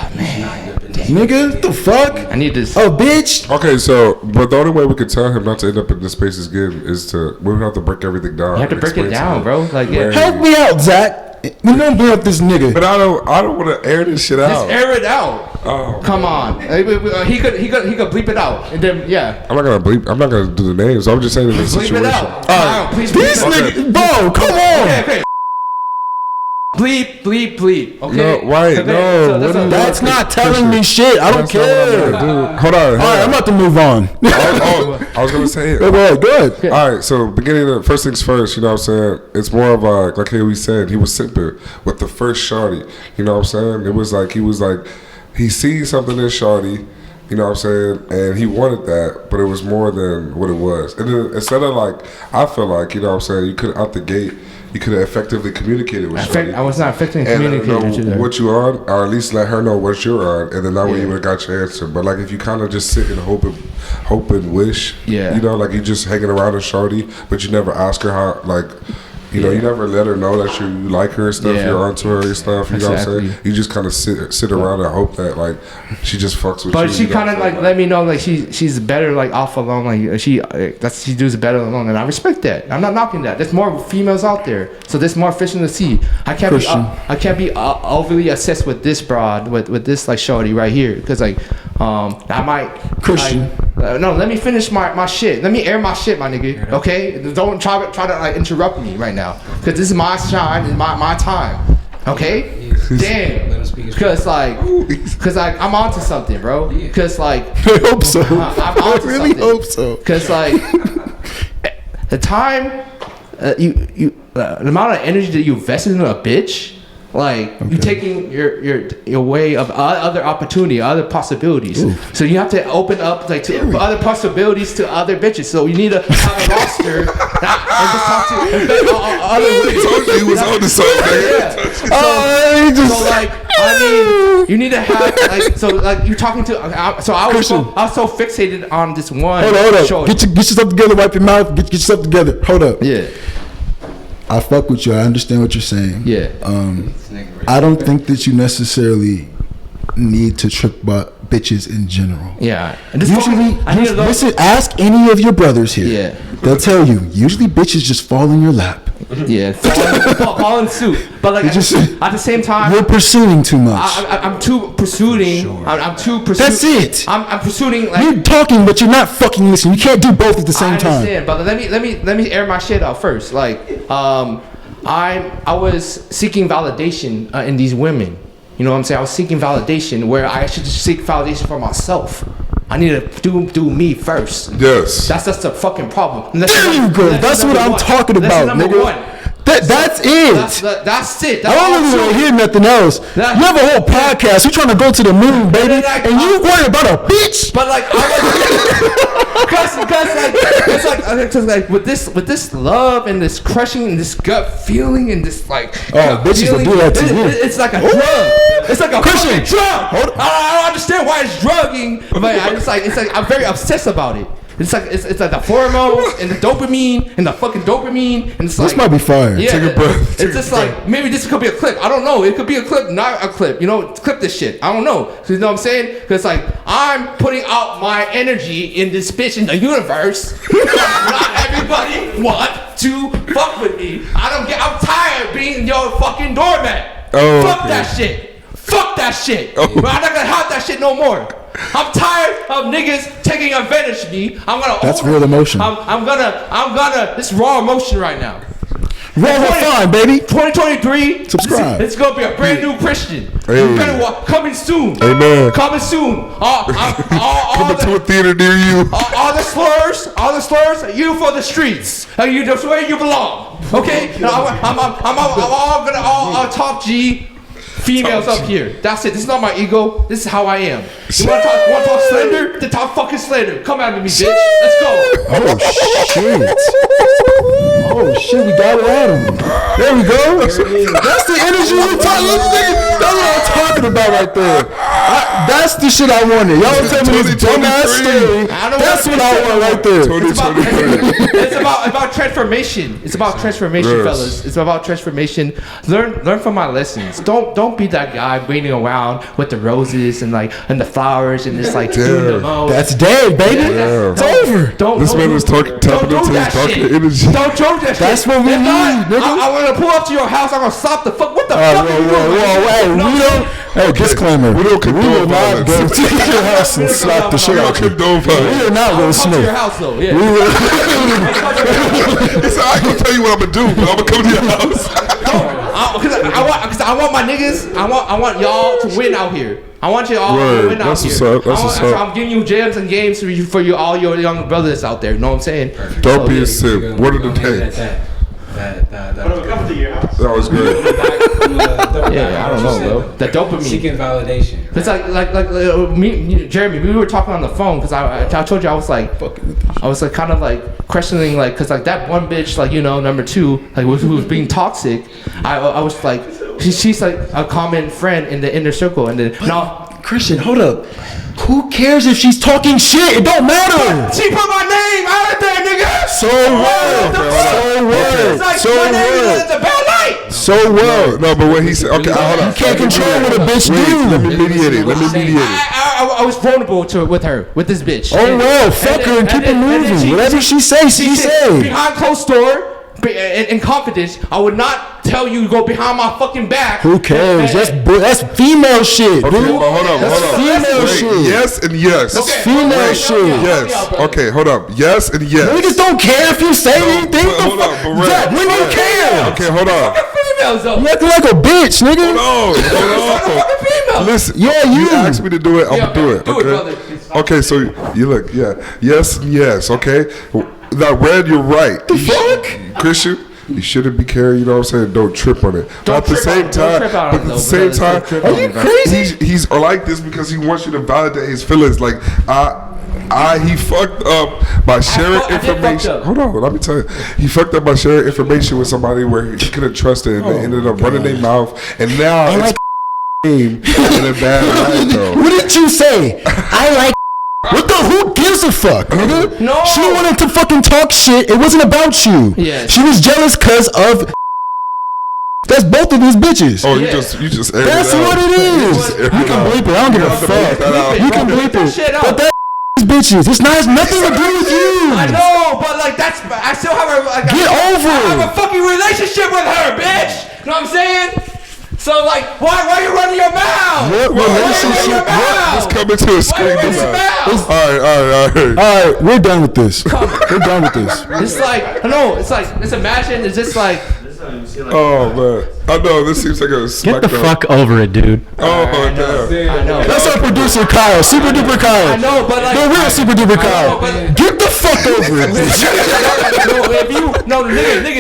Speaker 1: Nigga, what the fuck?
Speaker 3: I need this.
Speaker 1: Oh, bitch.
Speaker 2: Okay, so but the only way we could tell him not to end up in this space again is we would have to break everything down.
Speaker 3: You have to
Speaker 2: and
Speaker 3: break it
Speaker 2: explain to
Speaker 3: down,
Speaker 2: him
Speaker 3: bro. Like, yeah.
Speaker 2: where
Speaker 1: Help me out, Zach. We don't bring up this nigga.
Speaker 2: But I don't want to air this shit
Speaker 3: Just
Speaker 2: out.
Speaker 3: air it out.
Speaker 2: Oh,
Speaker 3: Come on. He could bleep it out, and then yeah.
Speaker 2: I'm not gonna do the names. I'm just saying in this
Speaker 3: Bleep
Speaker 2: situation.
Speaker 3: it out. Please bleep
Speaker 1: This
Speaker 3: it out.
Speaker 1: nigga, bro, come on.
Speaker 3: Okay. Bleep. Okay.
Speaker 2: No, right? No,
Speaker 1: That's not telling me shit. I don't care.
Speaker 2: Hold on.
Speaker 1: All right, I'm about to move on.
Speaker 2: I was gonna say it.
Speaker 1: Go ahead.
Speaker 3: Okay.
Speaker 2: All right, so beginning of first things first, you know what I'm saying? It's more of like we said, he was simping with the first shawty. You know what I'm saying? It was like he seen something in shawty, you know what I'm saying, and he wanted that, but it was more than what it was. And then instead of like, I feel like, you know what I'm saying, you could out the gate, you could have effectively communicated with shawty.
Speaker 3: I was not effectively communicating with you.
Speaker 2: What you on, or at least let her know what you're on, and then that way you would have got your answer. But like if you kind of just sit and hope and wish, you know, like you just hanging around a shawty, but you never ask her how, like, you know, you never let her know that you like her and stuff. You're onto her and stuff. You know what I'm saying? You just kind of sit around and hope that like she just fucks with you.
Speaker 3: But she kind of like let me know like she's better like off alone. Like she does better alone, and I respect that. I'm not knocking that. There's more females out there, so there's more fish in the sea. I can't be overly obsessed with this broad with this like shorty right here because like I might
Speaker 1: Christian.
Speaker 3: No, let me finish my shit. Let me air my shit, my nigga. Okay, don't try to like interrupt me right now, cause this is my shine and my time. Okay, damn. Cause I'm onto something, bro. Cause like
Speaker 1: I hope so.
Speaker 3: I
Speaker 1: really hope so.
Speaker 3: Cause like the time, the amount of energy that you invested in a bitch. Like you taking your way of other opportunity, other possibilities. Ooh. So you have to open up like to other possibilities to other bitches. So you need to have a roster and just talk to other women.
Speaker 2: I told you he was on the side.
Speaker 1: So
Speaker 3: like I mean, you need to have like so like you're talking to. So I was so fixated on this one.
Speaker 1: Hold up. Get yourself together. Wipe your mouth. Get yourself together. Hold up.
Speaker 3: Yeah.
Speaker 1: I fuck with you. I understand what you're saying.
Speaker 3: Yeah.
Speaker 1: I don't think that you necessarily need to trick about bitches in general.
Speaker 3: Yeah.
Speaker 1: Usually, listen, ask any of your brothers here.
Speaker 3: Yeah.
Speaker 1: They'll tell you, usually bitches just fall in your lap.
Speaker 3: Yeah. Fall in suit. But like at the same time,
Speaker 1: you're pursuing too much.
Speaker 3: I'm too pursuing. Sure. I'm too pursuing.
Speaker 1: That's it.
Speaker 3: I'm pursuing like
Speaker 1: you're talking, but you're not fucking listening. You can't do both at the same time. I understand,
Speaker 3: but let me air my shit out first. Like, I was seeking validation in these women. You know what I'm saying? I was seeking validation where I should just seek validation for myself. I need to do me first.
Speaker 2: Yes.
Speaker 3: That's the fucking problem.
Speaker 1: There you go. That's what I'm talking about, nigga. That's it.
Speaker 3: That's it.
Speaker 1: I don't really want to hear nothing else. You have a whole podcast. You're trying to go to the moon, baby, and you worry about a bitch.
Speaker 3: But like, because like with this love and this crushing and this gut feeling and this like
Speaker 1: bitches will do that to you.
Speaker 3: It's like a drug. It's like a Christian drug. I don't understand why it's drugging, but it's like I'm very obsessed about it. It's like the hormones and the dopamine and the fucking dopamine and it's like
Speaker 1: this might be fire.
Speaker 3: Yeah,
Speaker 2: take a breath.
Speaker 3: It's just like maybe this could be a clip. I don't know. It could be a clip, not a clip. You know, clip this shit. I don't know. So you know what I'm saying? Because like I'm putting out my energy in this bitch in the universe. Not everybody want to fuck with me. I'm tired of being your fucking doormat. Fuck that shit. Fuck that shit. I'm not gonna have that shit no more. I'm tired of niggas taking advantage of me.
Speaker 1: That's real emotion.
Speaker 3: I'm gonna. This raw emotion right now.
Speaker 1: Raw fine, baby.
Speaker 3: 2023.
Speaker 1: Subscribe.
Speaker 3: It's gonna be a brand new Christian.
Speaker 2: Hey.
Speaker 3: You better coming soon.
Speaker 2: Amen.
Speaker 3: Coming soon.
Speaker 2: Coming to a theater near you.
Speaker 3: All the slurs. You for the streets. You just where you belong. Okay. I'm all gonna top G. Females up here. That's it. This is not my ego. This is how I am. You want to talk slender? Then talk fucking slender. Come at me, bitch. Let's go.
Speaker 1: Oh shit, we got it at him. There we go. That's the energy we're talking about. That's what I'm talking about right there. That's the shit I wanted. Y'all tell me this dumbass story. That's what I want right there.
Speaker 3: It's about transformation. It's about transformation, fellas. It's about transformation. Learn from my lessons. Don't be that guy waiting around with the roses and the flowers and just like
Speaker 1: that's dead, baby.
Speaker 2: Yeah.
Speaker 1: It's over.
Speaker 2: This man is tapping into his dark energy.
Speaker 3: Don't joke that shit.
Speaker 1: That's what we need, nigga.
Speaker 3: I'm gonna pull up to your house. I'm gonna stop the fuck. What the fuck are you doing?
Speaker 1: Hey, disclaimer.
Speaker 2: We don't condone
Speaker 1: not go to your house and slap the shit out of you. We are not Will Smith.
Speaker 3: Come to your house though. Yeah.
Speaker 2: I can tell you what I'm gonna do, but I'm gonna come to your house.
Speaker 3: Because I want my niggas. I want y'all to win out here. I want you all to win out here. So I'm giving you gems and games for you, all your young brothers out there. You know what I'm saying?
Speaker 2: Don't be a simp. Word of the day. That was good.
Speaker 3: Yeah, I don't know, bro. The dopamine.
Speaker 4: Seeking validation.
Speaker 3: It's like me, Jeremy. We were talking on the phone because I told you I was like kind of like questioning like because like that one bitch like number 2 like who was being toxic. I was like she's like a common friend in the inner circle and then now.
Speaker 1: Christian, hold up. Who cares if she's talking shit? It don't matter.
Speaker 3: She put my name out there, nigga.
Speaker 1: So what? So what?
Speaker 2: No, but what he said. Okay, hold on.
Speaker 1: You can't control what a bitch do.
Speaker 2: Let me mediate it.
Speaker 3: I was vulnerable with this bitch.
Speaker 1: Oh well, fuck her and keep it moving. Whatever she say, she say.
Speaker 3: Behind closed door. In confidence, I would not tell you to go behind my fucking back.
Speaker 1: Who cares? That's female shit, dude.
Speaker 2: Okay, but hold on.
Speaker 1: Female shit.
Speaker 2: Yes and yes.
Speaker 1: That's female shit.
Speaker 2: Yes. Okay, hold up. Yes and yes.
Speaker 1: Niggas don't care if you say anything.
Speaker 2: Hold on, but
Speaker 1: when you care.
Speaker 2: Okay, hold on.
Speaker 3: Females though.
Speaker 1: You acting like a bitch, nigga.
Speaker 2: Hold on. Listen.
Speaker 1: Yeah,
Speaker 2: you asked me to do it. I'm gonna do it.
Speaker 3: Do it, brother.
Speaker 2: Okay, so you look. Yeah. Yes and yes. Okay. Now, Red, you're right.
Speaker 1: The fuck?
Speaker 2: Christian, you shouldn't be carrying, you know what I'm saying? Don't trip on it. But at the same time,
Speaker 1: are you crazy?
Speaker 2: He's like this because he wants you to validate his feelings. Like, he fucked up by sharing information. Hold on, let me tell you. He fucked up by sharing information with somebody where he couldn't trust it, and they ended up running their mouth. And now it's in a bad light, though.
Speaker 1: What did you say? I like. Who gives a fuck, nigga?
Speaker 3: No.
Speaker 1: She wanted to fucking talk shit. It wasn't about you.
Speaker 3: Yeah.
Speaker 1: She was jealous cause of. That's both of these bitches.
Speaker 2: Oh, you just.
Speaker 1: That's what it is. You can bleep it. I don't give a fuck. You can bleep it. But that bitches. It's not nothing to do with you.
Speaker 3: I know, but like I still have a.
Speaker 1: Get over it.
Speaker 3: I have a fucking relationship with her, bitch. You know what I'm saying? So like, why are you running your mouth?
Speaker 1: What relationship?
Speaker 2: Let's come into a screen. All
Speaker 1: right, we're done with this. We're done with this.
Speaker 3: It's like, no, it's like, let's imagine, it's just like.
Speaker 2: Oh man, I know this seems like a
Speaker 5: Get the fuck over it, dude.
Speaker 2: Oh damn.
Speaker 3: I know.
Speaker 1: That's our producer Kyle, SuperDuperKyle.
Speaker 3: I know, but like
Speaker 1: the real SuperDuperKyle. Get the fuck over it.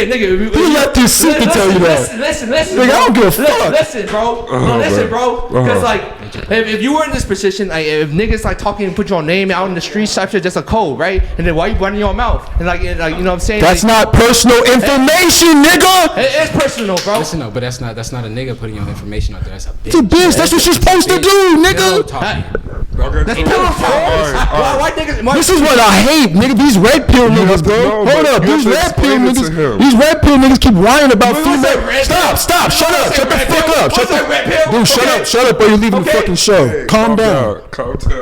Speaker 3: nigga.
Speaker 1: He left his seat to tell you that.
Speaker 3: Listen.
Speaker 1: Nigga, I don't give a fuck.
Speaker 3: Listen, bro. Listen, bro. Because like, if you were in this position, like, if niggas like talking and put your name out in the streets, type shit, just a code, right? And then why you running your mouth? And like, you know what I'm saying?
Speaker 1: That's not personal information, nigga.
Speaker 3: It's personal, bro.
Speaker 4: Listen, no, but that's not a nigga putting your information out there. That's a bitch.
Speaker 1: It's a bitch. That's what she's supposed to do, nigga.
Speaker 3: That's pillow talk. Why niggas?
Speaker 1: This is what I hate, nigga. These red pill niggas, bro. Hold up. These red pill niggas. These red pill niggas keep whining about female. Stop. Shut up. Shut the fuck up. Dude, shut up, or you're leaving the fucking show. Calm down.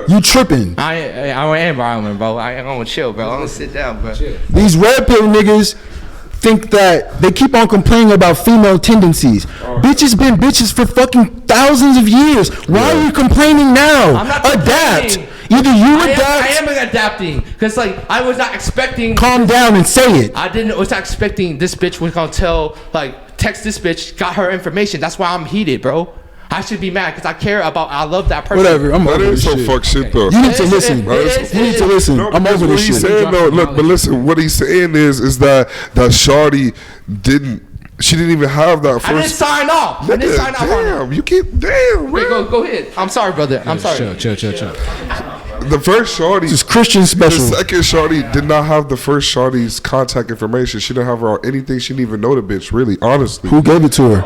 Speaker 1: You tripping.
Speaker 3: I am violent, bro. I'm gonna chill, bro. I'm gonna sit down, bro.
Speaker 1: These red pill niggas think that they keep on complaining about female tendencies. Bitches been bitches for fucking thousands of years. Why are you complaining now?
Speaker 3: I'm not
Speaker 1: adapt.
Speaker 3: complaining.
Speaker 1: Either you adapt.
Speaker 3: I am adapting because like I was not expecting.
Speaker 1: Calm down and say it.
Speaker 3: I was not expecting this bitch was gonna text this bitch, got her information. That's why I'm heated, bro. I should be mad because I love that person.
Speaker 1: Whatever, I'm over this shit.
Speaker 2: Fuck shit though.
Speaker 1: You need to listen. You need to listen. I'm over this shit.
Speaker 2: Saying, though, look, but listen, what he's saying is that shawty she didn't even have that first.
Speaker 3: I didn't sign off.
Speaker 2: Damn, you keep damn.
Speaker 3: Wait, go ahead. I'm sorry, brother. I'm sorry.
Speaker 4: Chill.
Speaker 2: The first shawty,
Speaker 1: this is Christian special.
Speaker 2: The second shawty did not have the first shawty's contact information. She didn't have her anything. She didn't even know the bitch. Really, honestly.
Speaker 1: Who gave it to her?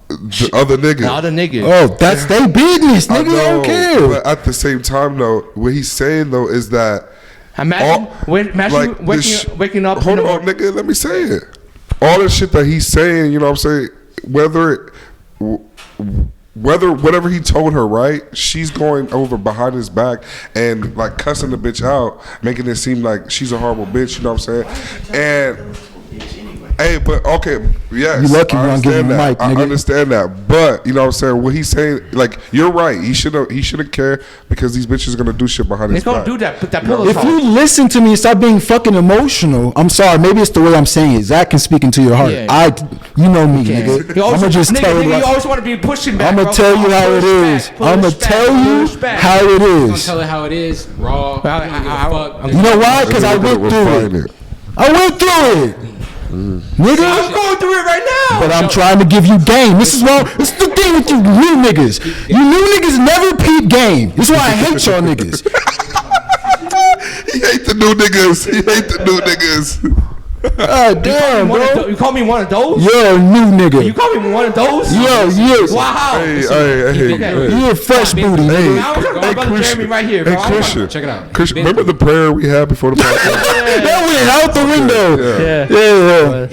Speaker 2: The other nigga.
Speaker 1: Oh, that's their business, nigga. I don't care.
Speaker 2: But at the same time, though, what he's saying though is that
Speaker 3: imagine waking up.
Speaker 2: Hold on, nigga. Let me say it. All the shit that he's saying, you know what I'm saying? Whether whatever he told her, right? She's going over behind his back and like cussing the bitch out, making it seem like she's a horrible bitch. You know what I'm saying? Hey, but okay, yes.
Speaker 1: You lucky
Speaker 2: I
Speaker 1: you don't give him
Speaker 2: understand
Speaker 1: a mic,
Speaker 2: that. I
Speaker 1: nigga.
Speaker 2: understand that. But you know what I'm saying? What he's saying, like, you're right. He shouldn't care because these bitches are gonna do shit behind his
Speaker 3: They
Speaker 2: back.
Speaker 3: don't do that. Put that pillow
Speaker 1: If
Speaker 3: talk.
Speaker 1: you listen to me and stop being fucking emotional, I'm sorry. Maybe it's the way I'm saying it. Zach can speak into your heart.
Speaker 3: Yeah.
Speaker 1: You know me, nigga.
Speaker 3: You always,
Speaker 1: I'ma just tell you.
Speaker 3: you always want to be pushing back.
Speaker 1: I'ma
Speaker 3: bro.
Speaker 1: tell you how it
Speaker 3: Push
Speaker 1: is.
Speaker 3: back, push
Speaker 1: I'ma
Speaker 3: back,
Speaker 1: tell you
Speaker 3: push back.
Speaker 1: how it
Speaker 4: Gonna
Speaker 1: is.
Speaker 4: tell it how it is, raw.
Speaker 3: Well,
Speaker 4: You don't give a fuck.
Speaker 1: You know why? Because I went through
Speaker 2: Refine
Speaker 1: it. I went through it. Nigga.
Speaker 3: I'm going through it right now.
Speaker 1: But I'm trying to give you game. This is wrong. This is the thing with you new niggas. You new niggas never peep game. This is why I hate y'all niggas.
Speaker 2: He hate the new niggas. He hate the new niggas.
Speaker 1: God damn, bro.
Speaker 3: You call me one of those?
Speaker 1: You're a new nigga.
Speaker 3: You call me one of those?
Speaker 1: Yes.
Speaker 3: Wow.
Speaker 2: Hey.
Speaker 1: You're a fresh booty, nigga.
Speaker 3: Now I'm my brother Jeremy right here, bro.
Speaker 2: Hey, Christian.
Speaker 4: Check it out.
Speaker 2: Christian, remember the prayer we had before the podcast?
Speaker 1: That went out the window.
Speaker 3: Yeah.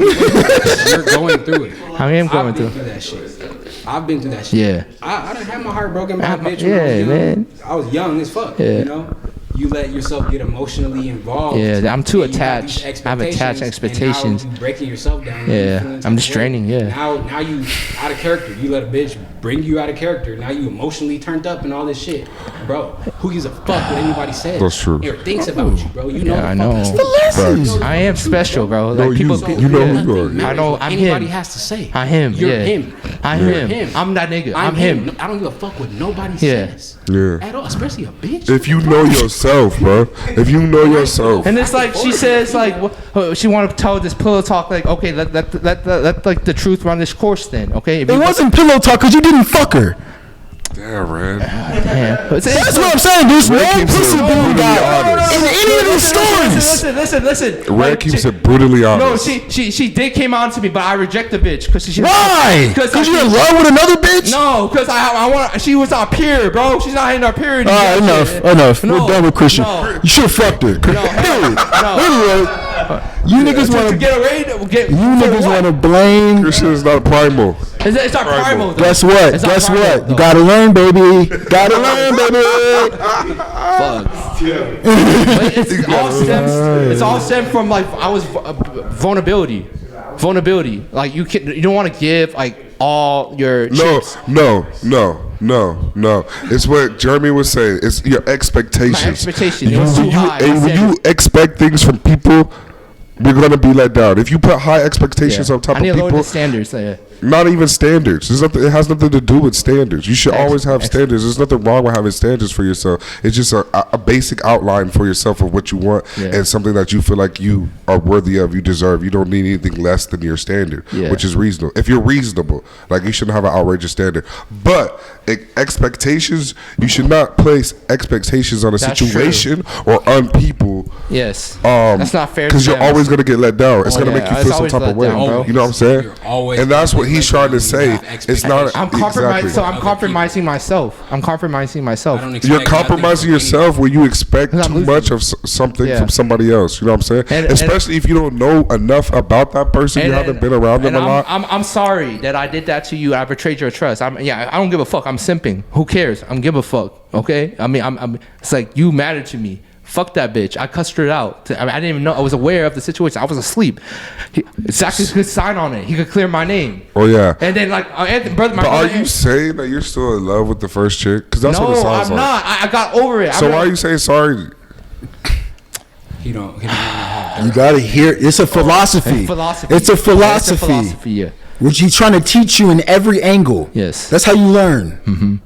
Speaker 4: You're going through it.
Speaker 3: I am going
Speaker 4: I've been
Speaker 3: through.
Speaker 4: through that shit. I've been through that shit.
Speaker 3: Yeah.
Speaker 4: I done had my heart broken by a bitch when I was
Speaker 3: Yeah,
Speaker 4: young.
Speaker 3: man.
Speaker 4: I was young as fuck.
Speaker 3: Yeah.
Speaker 4: You know, you let yourself get emotionally involved.
Speaker 3: Yeah, I'm too
Speaker 4: and you have
Speaker 3: attached.
Speaker 4: these
Speaker 3: I have attached expectations.
Speaker 4: And now you breaking yourself down.
Speaker 3: Yeah,
Speaker 4: feeling
Speaker 3: I'm
Speaker 4: some
Speaker 3: just
Speaker 4: way.
Speaker 3: draining, yeah.
Speaker 4: Now you out of character. You let a bitch bring you out of character. Now you emotionally turned up and all this shit, bro. Who gives a fuck what anybody says?
Speaker 2: That's true.
Speaker 4: Or thinks about you, bro. You know.
Speaker 3: Yeah,
Speaker 4: the
Speaker 3: I
Speaker 4: fuck
Speaker 3: know.
Speaker 4: that's
Speaker 1: Lessons.
Speaker 3: I am special, bro.
Speaker 2: No,
Speaker 3: Like
Speaker 2: you know who you are.
Speaker 3: I know. I'm
Speaker 4: Anybody
Speaker 3: him.
Speaker 4: has to say.
Speaker 3: I'm him.
Speaker 4: You're
Speaker 3: Yeah.
Speaker 4: him.
Speaker 3: I'm
Speaker 4: You're
Speaker 3: him. I'm that nigga. I'm him.
Speaker 4: I don't give a fuck what nobody
Speaker 3: Yeah.
Speaker 4: says.
Speaker 2: Yeah.
Speaker 4: At all, especially a bitch.
Speaker 2: If you know yourself, bro. If you know yourself.
Speaker 3: And it's like she says, like she want to tell this pillow talk, like okay, let like the truth run this course, then okay. If
Speaker 1: It
Speaker 3: you-
Speaker 1: wasn't pillow talk because you didn't fuck her.
Speaker 2: Damn, man.
Speaker 3: Damn.
Speaker 1: That's what I'm saying. There's no
Speaker 2: Red keeps it
Speaker 1: pussy being
Speaker 2: brutally
Speaker 1: got
Speaker 2: honest.
Speaker 1: in any of these stories.
Speaker 3: Listen.
Speaker 2: Red
Speaker 3: Like,
Speaker 2: keeps
Speaker 3: she-
Speaker 2: it brutally
Speaker 3: No,
Speaker 2: honest.
Speaker 3: she did came on to me, but I reject the bitch because she.
Speaker 1: Why? Because you're in love with another bitch?
Speaker 3: No, because I want. She was our peer, bro. She's not in our peer.
Speaker 1: All right, enough.
Speaker 3: No,
Speaker 1: We're done with Christian.
Speaker 3: no.
Speaker 1: You should have fucked her. Period. Anyway, you niggas want
Speaker 3: To
Speaker 1: to.
Speaker 3: get away, get
Speaker 1: You niggas want to blame.
Speaker 2: Christian is not primal.
Speaker 3: It's our primal. though.
Speaker 1: Guess what?
Speaker 3: It's our
Speaker 1: Guess
Speaker 3: primal,
Speaker 1: what?
Speaker 3: though.
Speaker 1: You gotta learn, baby. Gotta learn, baby.
Speaker 3: But it's all stems from like I was vulnerability. Like you don't want to give like all your chips.
Speaker 2: No. It's what Jeremy was saying. It's your expectations.
Speaker 3: My expectation, it was too high.
Speaker 2: And when you expect things from people, you're gonna be let down. If you put high expectations on top
Speaker 3: I need
Speaker 2: of
Speaker 3: to lower
Speaker 2: people,
Speaker 3: the standards.
Speaker 2: not even standards. There's nothing. It has nothing to do with standards. You should always have standards. There's nothing wrong with having standards for yourself. It's just a basic outline for yourself of what you want and something that you feel like you are worthy of. You deserve. You don't need anything less than your standard, which is reasonable. If you're reasonable, like you shouldn't have an outrageous standard. But expectations, you should not place expectations on a
Speaker 3: That's
Speaker 2: situation or on people.
Speaker 3: Yes. That's not fair.
Speaker 2: Because you're always gonna get let down. It's gonna make you
Speaker 3: it's
Speaker 2: feel some
Speaker 3: always
Speaker 2: type
Speaker 3: let
Speaker 2: of way.
Speaker 3: down, bro.
Speaker 2: You know what I'm saying?
Speaker 4: You're always
Speaker 2: And that's what
Speaker 4: gonna
Speaker 2: he's
Speaker 4: get let
Speaker 2: trying to
Speaker 4: down when you
Speaker 2: say.
Speaker 4: have
Speaker 2: It's not.
Speaker 3: I'm compromising.
Speaker 2: Exactly.
Speaker 3: So I'm compromising myself.
Speaker 4: I don't expect
Speaker 2: You're
Speaker 4: nothing
Speaker 2: compromising
Speaker 4: from
Speaker 2: yourself when you expect
Speaker 3: I'm
Speaker 2: too
Speaker 3: losing.
Speaker 2: much of something
Speaker 3: Yeah.
Speaker 2: from somebody else. You know what I'm saying?
Speaker 3: And-
Speaker 2: Especially if you don't know enough about that person. You haven't been around them a lot.
Speaker 3: I'm sorry that I did that to you. I betrayed your trust. I don't give a fuck. I'm simping. Who cares? I'm give a fuck. Okay. I mean, I'm. It's like you mattered to me. Fuck that bitch. I cussed her out. I didn't even know. I was aware of the situation. I was asleep. Zach could sign on it. He could clear my name.
Speaker 2: Oh yeah.
Speaker 3: And then like Anthony, brother, my
Speaker 2: But are
Speaker 3: brother.
Speaker 2: you saying that you're still in love with the first chick? Because that's what it
Speaker 3: No,
Speaker 2: sounds
Speaker 3: I'm
Speaker 2: like.
Speaker 3: not. I got over it.
Speaker 2: So why are you saying sorry?
Speaker 4: He don't have
Speaker 1: You gotta hear. It's a philosophy.
Speaker 3: Philosophy.
Speaker 1: It's a philosophy.
Speaker 3: It's a philosophy. Yeah.
Speaker 1: Which he's trying to teach you in every angle.
Speaker 3: Yes.
Speaker 1: That's how you learn.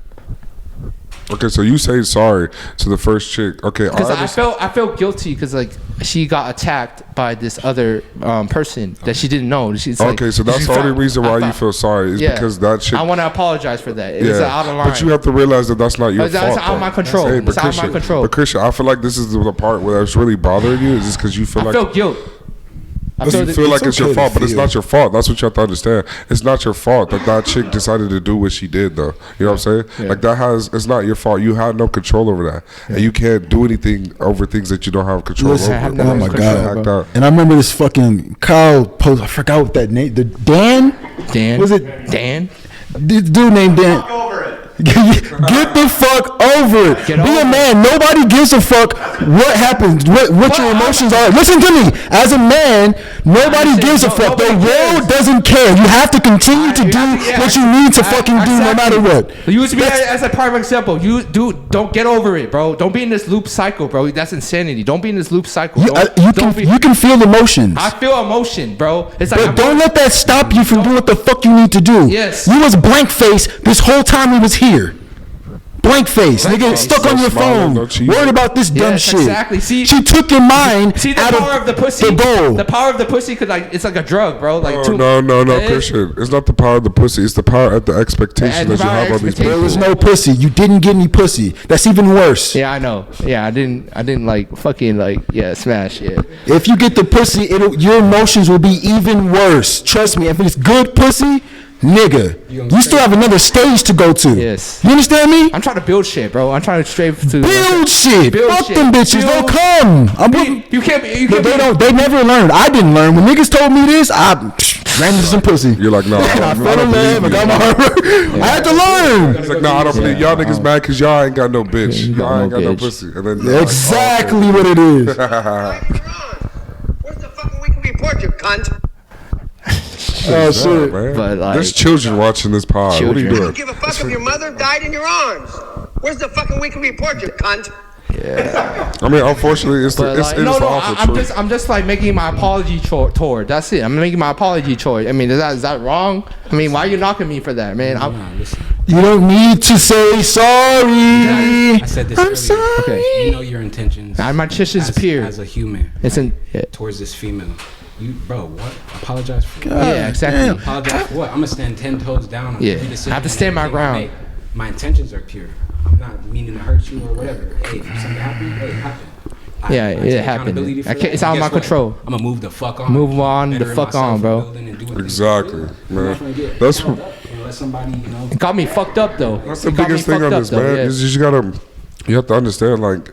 Speaker 2: Okay, so you say sorry to the first chick. Okay,
Speaker 3: Because I felt guilty because like she got attacked by this other person that she didn't know. She's
Speaker 2: okay, so that's the only reason why you feel sorry is
Speaker 3: Yeah.
Speaker 2: because that chick.
Speaker 3: I want to apologize for that. It was out of line.
Speaker 2: But you have to realize that that's not your
Speaker 3: It's
Speaker 2: fault.
Speaker 3: out of my
Speaker 2: though.
Speaker 3: control.
Speaker 2: Hey,
Speaker 3: It's out of my control.
Speaker 2: But Christian, I feel like this is the part where it's really bothering you. Is just because you feel
Speaker 3: I
Speaker 2: like
Speaker 3: felt guilt. I
Speaker 2: you feel like
Speaker 1: it's
Speaker 2: it's your
Speaker 1: okay to
Speaker 2: fault, but it's
Speaker 1: feel.
Speaker 2: not your fault. That's what you have to understand. It's not your fault that chick decided to do what she did, though. You know what I'm saying? Like it's not your fault. You had no control over that, and you can't do anything over things that you don't have control
Speaker 1: Listen,
Speaker 2: over.
Speaker 1: oh my
Speaker 2: Hacked
Speaker 1: god!
Speaker 2: out.
Speaker 1: And I remember this fucking Kyle post. I forgot what that name. The Dan. Was it
Speaker 3: Dan?
Speaker 1: this dude named Dan? Get the fuck over it. Be a man. Nobody gives a fuck what happens, what your emotions are. Listen to me. As a man, nobody gives a fuck. The world doesn't care. You have to continue to do what you need to fucking do, no matter what.
Speaker 3: Use me as a prime example. Don't get over it, bro. Don't be in this loop cycle, bro. That's insanity. Don't be in this loop cycle.
Speaker 1: You can feel emotions.
Speaker 3: I feel emotion, bro. It's like
Speaker 1: but don't let that stop you from doing what the fuck you need to do.
Speaker 3: Yes.
Speaker 1: You was blank face this whole time we was here. Blank face, nigga, stuck on your phone, worried about this dumb shit.
Speaker 3: Exactly. See,
Speaker 1: she took your mind
Speaker 3: out of the pussy.
Speaker 1: The goal.
Speaker 3: The power of the pussy, cause like it's like a drug, bro. Like
Speaker 2: no, Christian. It's not the power of the pussy. It's the power of the expectation that you have on these people.
Speaker 1: There was no pussy. You didn't get any pussy. That's even worse.
Speaker 3: Yeah, I know. Yeah, I didn't like fucking like smash. Yeah.
Speaker 1: If you get the pussy, your emotions will be even worse. Trust me. If it's good pussy. Nigga, you still have another stage to go to.
Speaker 3: Yes.
Speaker 1: You understand me?
Speaker 3: I'm trying to build shit, bro. I'm trying to straight to
Speaker 1: build shit. Fuck them bitches. They'll come.
Speaker 3: You can't.
Speaker 1: They never learned. I didn't learn. When niggas told me this, I ran into some pussy.
Speaker 2: You're like, no.
Speaker 1: I fell in love. I got my heart. I had to learn.
Speaker 2: It's like, no, I don't believe y'all niggas mad because y'all ain't got no bitch. Y'all ain't got no pussy. And then
Speaker 1: exactly what it is.
Speaker 6: Where's the fucking weekly report, you cunt?
Speaker 1: Oh shit!
Speaker 2: Man.
Speaker 3: But like,
Speaker 2: there's children watching this pod. What are you doing?
Speaker 6: I don't give a fuck if your mother died in your arms. Where's the fucking weekly report, you cunt?
Speaker 2: Yeah. I mean, unfortunately, it's awful truth.
Speaker 3: I'm just like making my apology toward. That's it. I'm making my apology toward. I mean, is that wrong? I mean, why are you knocking me for that, man?
Speaker 1: You don't need to say sorry.
Speaker 4: I said this earlier.
Speaker 1: Sorry.
Speaker 4: Okay. You know your intentions.
Speaker 3: My intentions pure
Speaker 4: as a human.
Speaker 3: It's
Speaker 4: towards this female. You, bro, what? Apologize for what?
Speaker 3: Yeah, exactly.
Speaker 1: Damn.
Speaker 4: Apologize for what? I'm gonna stand 10 toes down on every decision.
Speaker 3: I have to stand my ground.
Speaker 4: My intentions are pure. I'm not meaning to hurt you or whatever. Hey, if something happened, it happened.
Speaker 3: It happened. It's out of my control.
Speaker 4: I'm gonna move the fuck on.
Speaker 3: Move on the fuck on, bro.
Speaker 2: Exactly, man. That's what.
Speaker 4: Let somebody,
Speaker 3: It got me fucked up though.
Speaker 2: That's the biggest thing on this, man. Is you have to understand, like,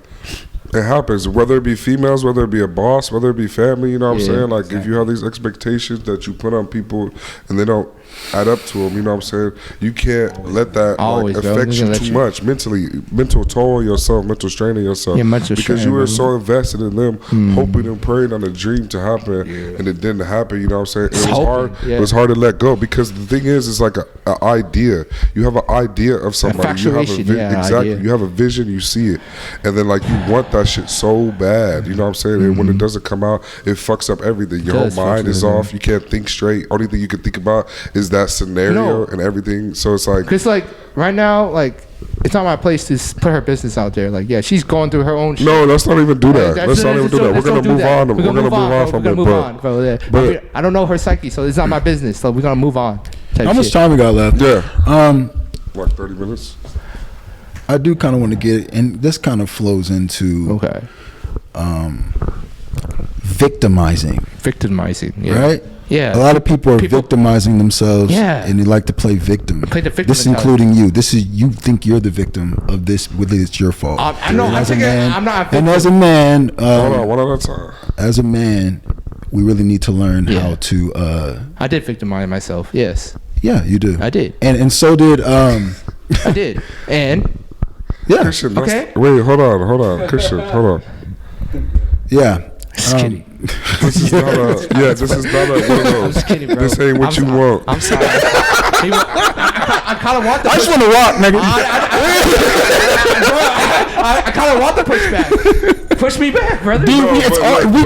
Speaker 2: it happens, whether it be females, whether it be a boss, whether it be family, you know what I'm saying? Like, if you have these expectations that you put on people and they don't add up to them, you know what I'm saying? You can't let that affect you too much mentally. Mental toll on yourself, mental strain on yourself. Because you were so invested in them, hoping and praying on a dream to happen, and it didn't happen, you know what I'm saying? It was hard. It was hard to let go, because the thing is, it's like an idea. You have an idea of somebody. You have you have a vision, you see it. And then, like, you want that shit so bad, you know what I'm saying? And when it doesn't come out, it fucks up everything. Your whole mind is off. You can't think straight. Only thing you can think about is that scenario and everything. So it's like,
Speaker 3: because like right now, like, it's not my place to put her business out there. Like, yeah, she's going through her own shit.
Speaker 2: No, let's not even do that. Let's not even do that. We're gonna move on. We're gonna move on from it.
Speaker 3: But I don't know her psyche, so it's not my business. So we're gonna move on.
Speaker 1: How much time we got left?
Speaker 2: Yeah. Like 30 minutes.
Speaker 1: I do kind of want to get it, and this kind of flows into victimizing.
Speaker 3: Yeah.
Speaker 1: Right?
Speaker 3: Yeah.
Speaker 1: A lot of people are victimizing themselves, and they like to play victim. This including you. This is, you think you're the victim of this, whether it's your fault.
Speaker 3: I know. I'm not a victim.
Speaker 1: And as a man,
Speaker 2: hold on, one at a time.
Speaker 1: As a man, we really need to learn how to.
Speaker 3: I did victimize myself. Yes.
Speaker 1: Yeah, you do.
Speaker 3: I did.
Speaker 1: And so did.
Speaker 3: I did. And.
Speaker 1: Yeah.
Speaker 2: Christian,
Speaker 3: okay.
Speaker 2: Wait, hold on. Christian, hold on.
Speaker 1: Yeah.
Speaker 3: Just kidding.
Speaker 2: This is not a. This is not a. One of those.
Speaker 3: I'm just kidding, bro.
Speaker 2: This ain't what you want.
Speaker 3: I'm sorry. I kind of want the.
Speaker 1: I just want to rock, nigga.
Speaker 3: I kind of want the pushback. Push me back, brother.
Speaker 1: Dude, we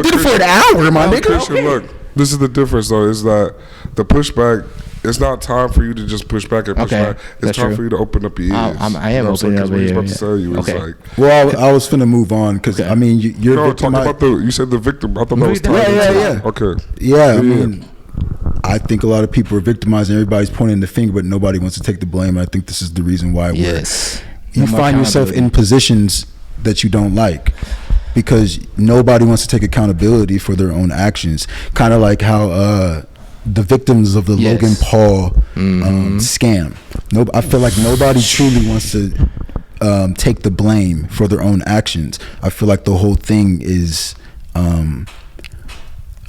Speaker 1: did it for an hour, my nigga.
Speaker 2: Christian, look, this is the difference, though. Is that the pushback? It's not time for you to just push back and push back. It's time for you to open up your ears.
Speaker 3: I am opening up my ears.
Speaker 2: About to tell you, it's like.
Speaker 1: Well, I was finna move on because I mean you're.
Speaker 2: No, talking about you said the victim. I thought that was time.
Speaker 1: Yeah.
Speaker 2: Okay.
Speaker 1: Yeah, I mean, I think a lot of people are victimizing. Everybody's pointing the finger, but nobody wants to take the blame. And I think this is the reason why you find yourself in positions that you don't like, because nobody wants to take accountability for their own actions. Kind of like how the victims of the Logan Paul scam. I feel like nobody truly wants to take the blame for their own actions. I feel like the whole thing is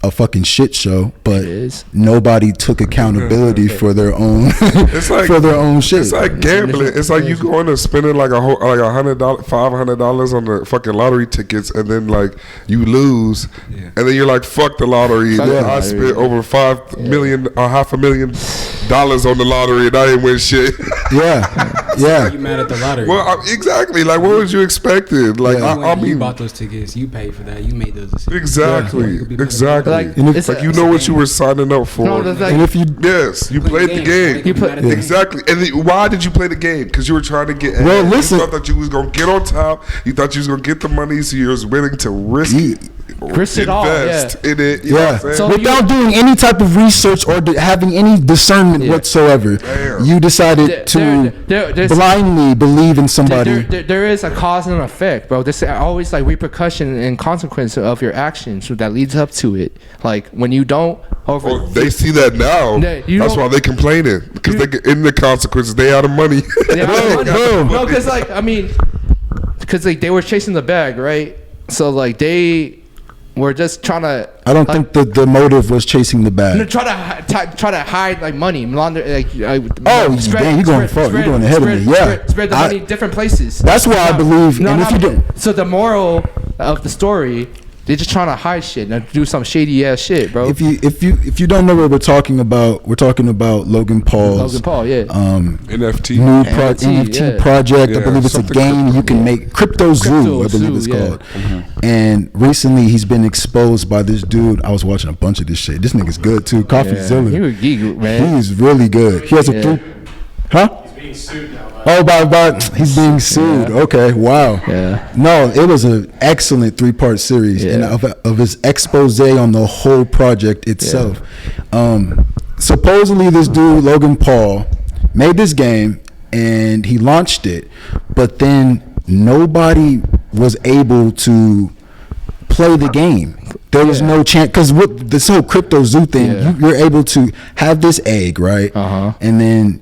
Speaker 1: a fucking shit show, but
Speaker 3: It is.
Speaker 1: nobody took accountability for their own
Speaker 2: It's like
Speaker 1: for their own shit.
Speaker 2: It's like gambling. It's like you going to spending like $100, $500 on the fucking lottery tickets, and then like you lose, and then you're like, fuck the lottery.
Speaker 3: Fuck the
Speaker 2: I
Speaker 3: lottery.
Speaker 2: spent over $5 million or $500,000 on the lottery, and I didn't win shit.
Speaker 1: Yeah.
Speaker 4: You mad at the lottery?
Speaker 2: Well, exactly. Like, what was you expecting? Like, I
Speaker 4: you
Speaker 2: mean,
Speaker 4: bought those tickets. You paid for that. You made those decisions.
Speaker 2: exactly,
Speaker 4: You could be mad at
Speaker 2: exactly.
Speaker 3: Like,
Speaker 1: And if-
Speaker 3: it's
Speaker 2: Like, you know what you were signing up for.
Speaker 3: No, that's like-
Speaker 1: And if you
Speaker 2: Yes, you played the game.
Speaker 4: You play-
Speaker 3: Yeah.
Speaker 2: Exactly. And then why did you play the game? Because you were trying to get.
Speaker 1: Well,
Speaker 2: ahead.
Speaker 1: listen.
Speaker 2: You thought that you was gonna get on top. You thought you was gonna get the money, so you was willing to risk
Speaker 3: Risk it all,
Speaker 2: invest in it. You know what I'm saying?
Speaker 3: So
Speaker 1: without doing any type of research or having any discernment whatsoever,
Speaker 2: Damn.
Speaker 1: you decided to
Speaker 3: there's-
Speaker 1: blindly believe in somebody.
Speaker 3: There is a cause and effect, bro. There's always like repercussion and consequence of your actions that leads up to it. Like when you don't over.
Speaker 2: Oh, they see that now.
Speaker 3: Yeah, you
Speaker 2: That's
Speaker 3: don't-
Speaker 2: why they complaining, because they get in the consequences. They out of money.
Speaker 3: No, because like I mean, because like they were chasing the bag, right? So like they were just trying to.
Speaker 1: I don't think the motive was chasing the bag.
Speaker 3: Try to hide like money, launder like.
Speaker 1: Oh, damn, you're going far. You're going ahead of me. Yeah.
Speaker 3: spread the money different places.
Speaker 1: That's why I believe.
Speaker 3: No,
Speaker 1: And if you don't,
Speaker 3: so the moral of the story, they're just trying to hide shit and do some shady ass shit, bro.
Speaker 1: if you don't know what we're talking about Logan Paul's
Speaker 3: Yeah.
Speaker 2: NFT.
Speaker 1: new
Speaker 3: NFT,
Speaker 1: NFT
Speaker 3: yeah.
Speaker 1: project.
Speaker 2: Yeah,
Speaker 1: I believe it's a
Speaker 2: something
Speaker 1: game you can make. CryptoZoo, I believe it's
Speaker 3: CryptoZoo, yeah.
Speaker 1: called. And recently he's been exposed by this dude. I was watching a bunch of this shit. This nigga's good too. CoffeeZilla.
Speaker 3: He was geek, man.
Speaker 1: He's really good. He has a
Speaker 3: Yeah.
Speaker 1: Huh? Oh, by he's being sued. Okay, wow.
Speaker 3: Yeah.
Speaker 1: No, it was an excellent 3-part series,
Speaker 3: Yeah.
Speaker 1: and of his expose on the whole project itself. Supposedly, this dude Logan Paul made this game and he launched it, but then nobody was able to play the game. There was no chance, because with this whole CryptoZoo thing, you're able to have this egg, right? And then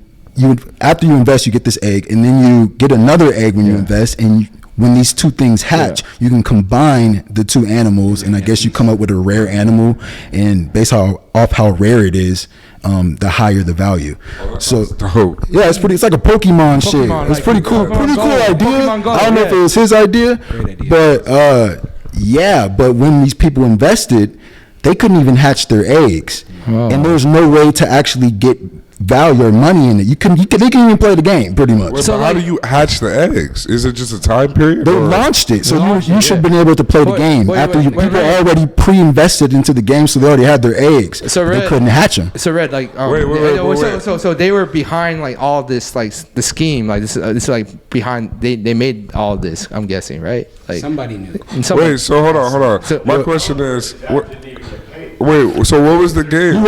Speaker 1: after you invest, you get this egg, and then you get another egg when you invest, and when these two things hatch, you can combine the two animals, and I guess you come up with a rare animal, and based off how rare it is, the higher the value. So
Speaker 2: dope.
Speaker 1: yeah, it's like a Pokemon shit.
Speaker 3: Pokemon,
Speaker 1: It's
Speaker 3: like
Speaker 1: pretty cool.
Speaker 3: Pokemon
Speaker 1: Pretty cool
Speaker 3: Go.
Speaker 1: idea.
Speaker 3: Pokemon Go,
Speaker 1: I don't know if
Speaker 3: yeah.
Speaker 1: it was his idea,
Speaker 4: Great idea.
Speaker 1: but but when these people invested, they couldn't even hatch their eggs, and there's no way to actually get value or money in it. They couldn't even play the game pretty much.
Speaker 2: So how do you hatch the eggs? Is it just a time period?
Speaker 1: They
Speaker 2: or-
Speaker 1: launched it, so
Speaker 3: Launched
Speaker 1: you
Speaker 3: it,
Speaker 1: should
Speaker 3: yeah.
Speaker 1: have been able to play the
Speaker 3: Wait,
Speaker 1: game
Speaker 3: wait,
Speaker 1: after
Speaker 3: wait,
Speaker 1: people
Speaker 3: wait.
Speaker 1: already pre-invested into the game, so they already had their eggs.
Speaker 3: So
Speaker 1: they
Speaker 3: Red-
Speaker 1: couldn't hatch them.
Speaker 3: So Red, like, so they were behind like all this, like the scheme, like this is like behind. They made all this. I'm guessing, right? Like
Speaker 4: Somebody knew.
Speaker 3: and somebody-
Speaker 2: Wait, so hold on.
Speaker 3: So-
Speaker 2: My question is, wait, so what was the game?
Speaker 1: He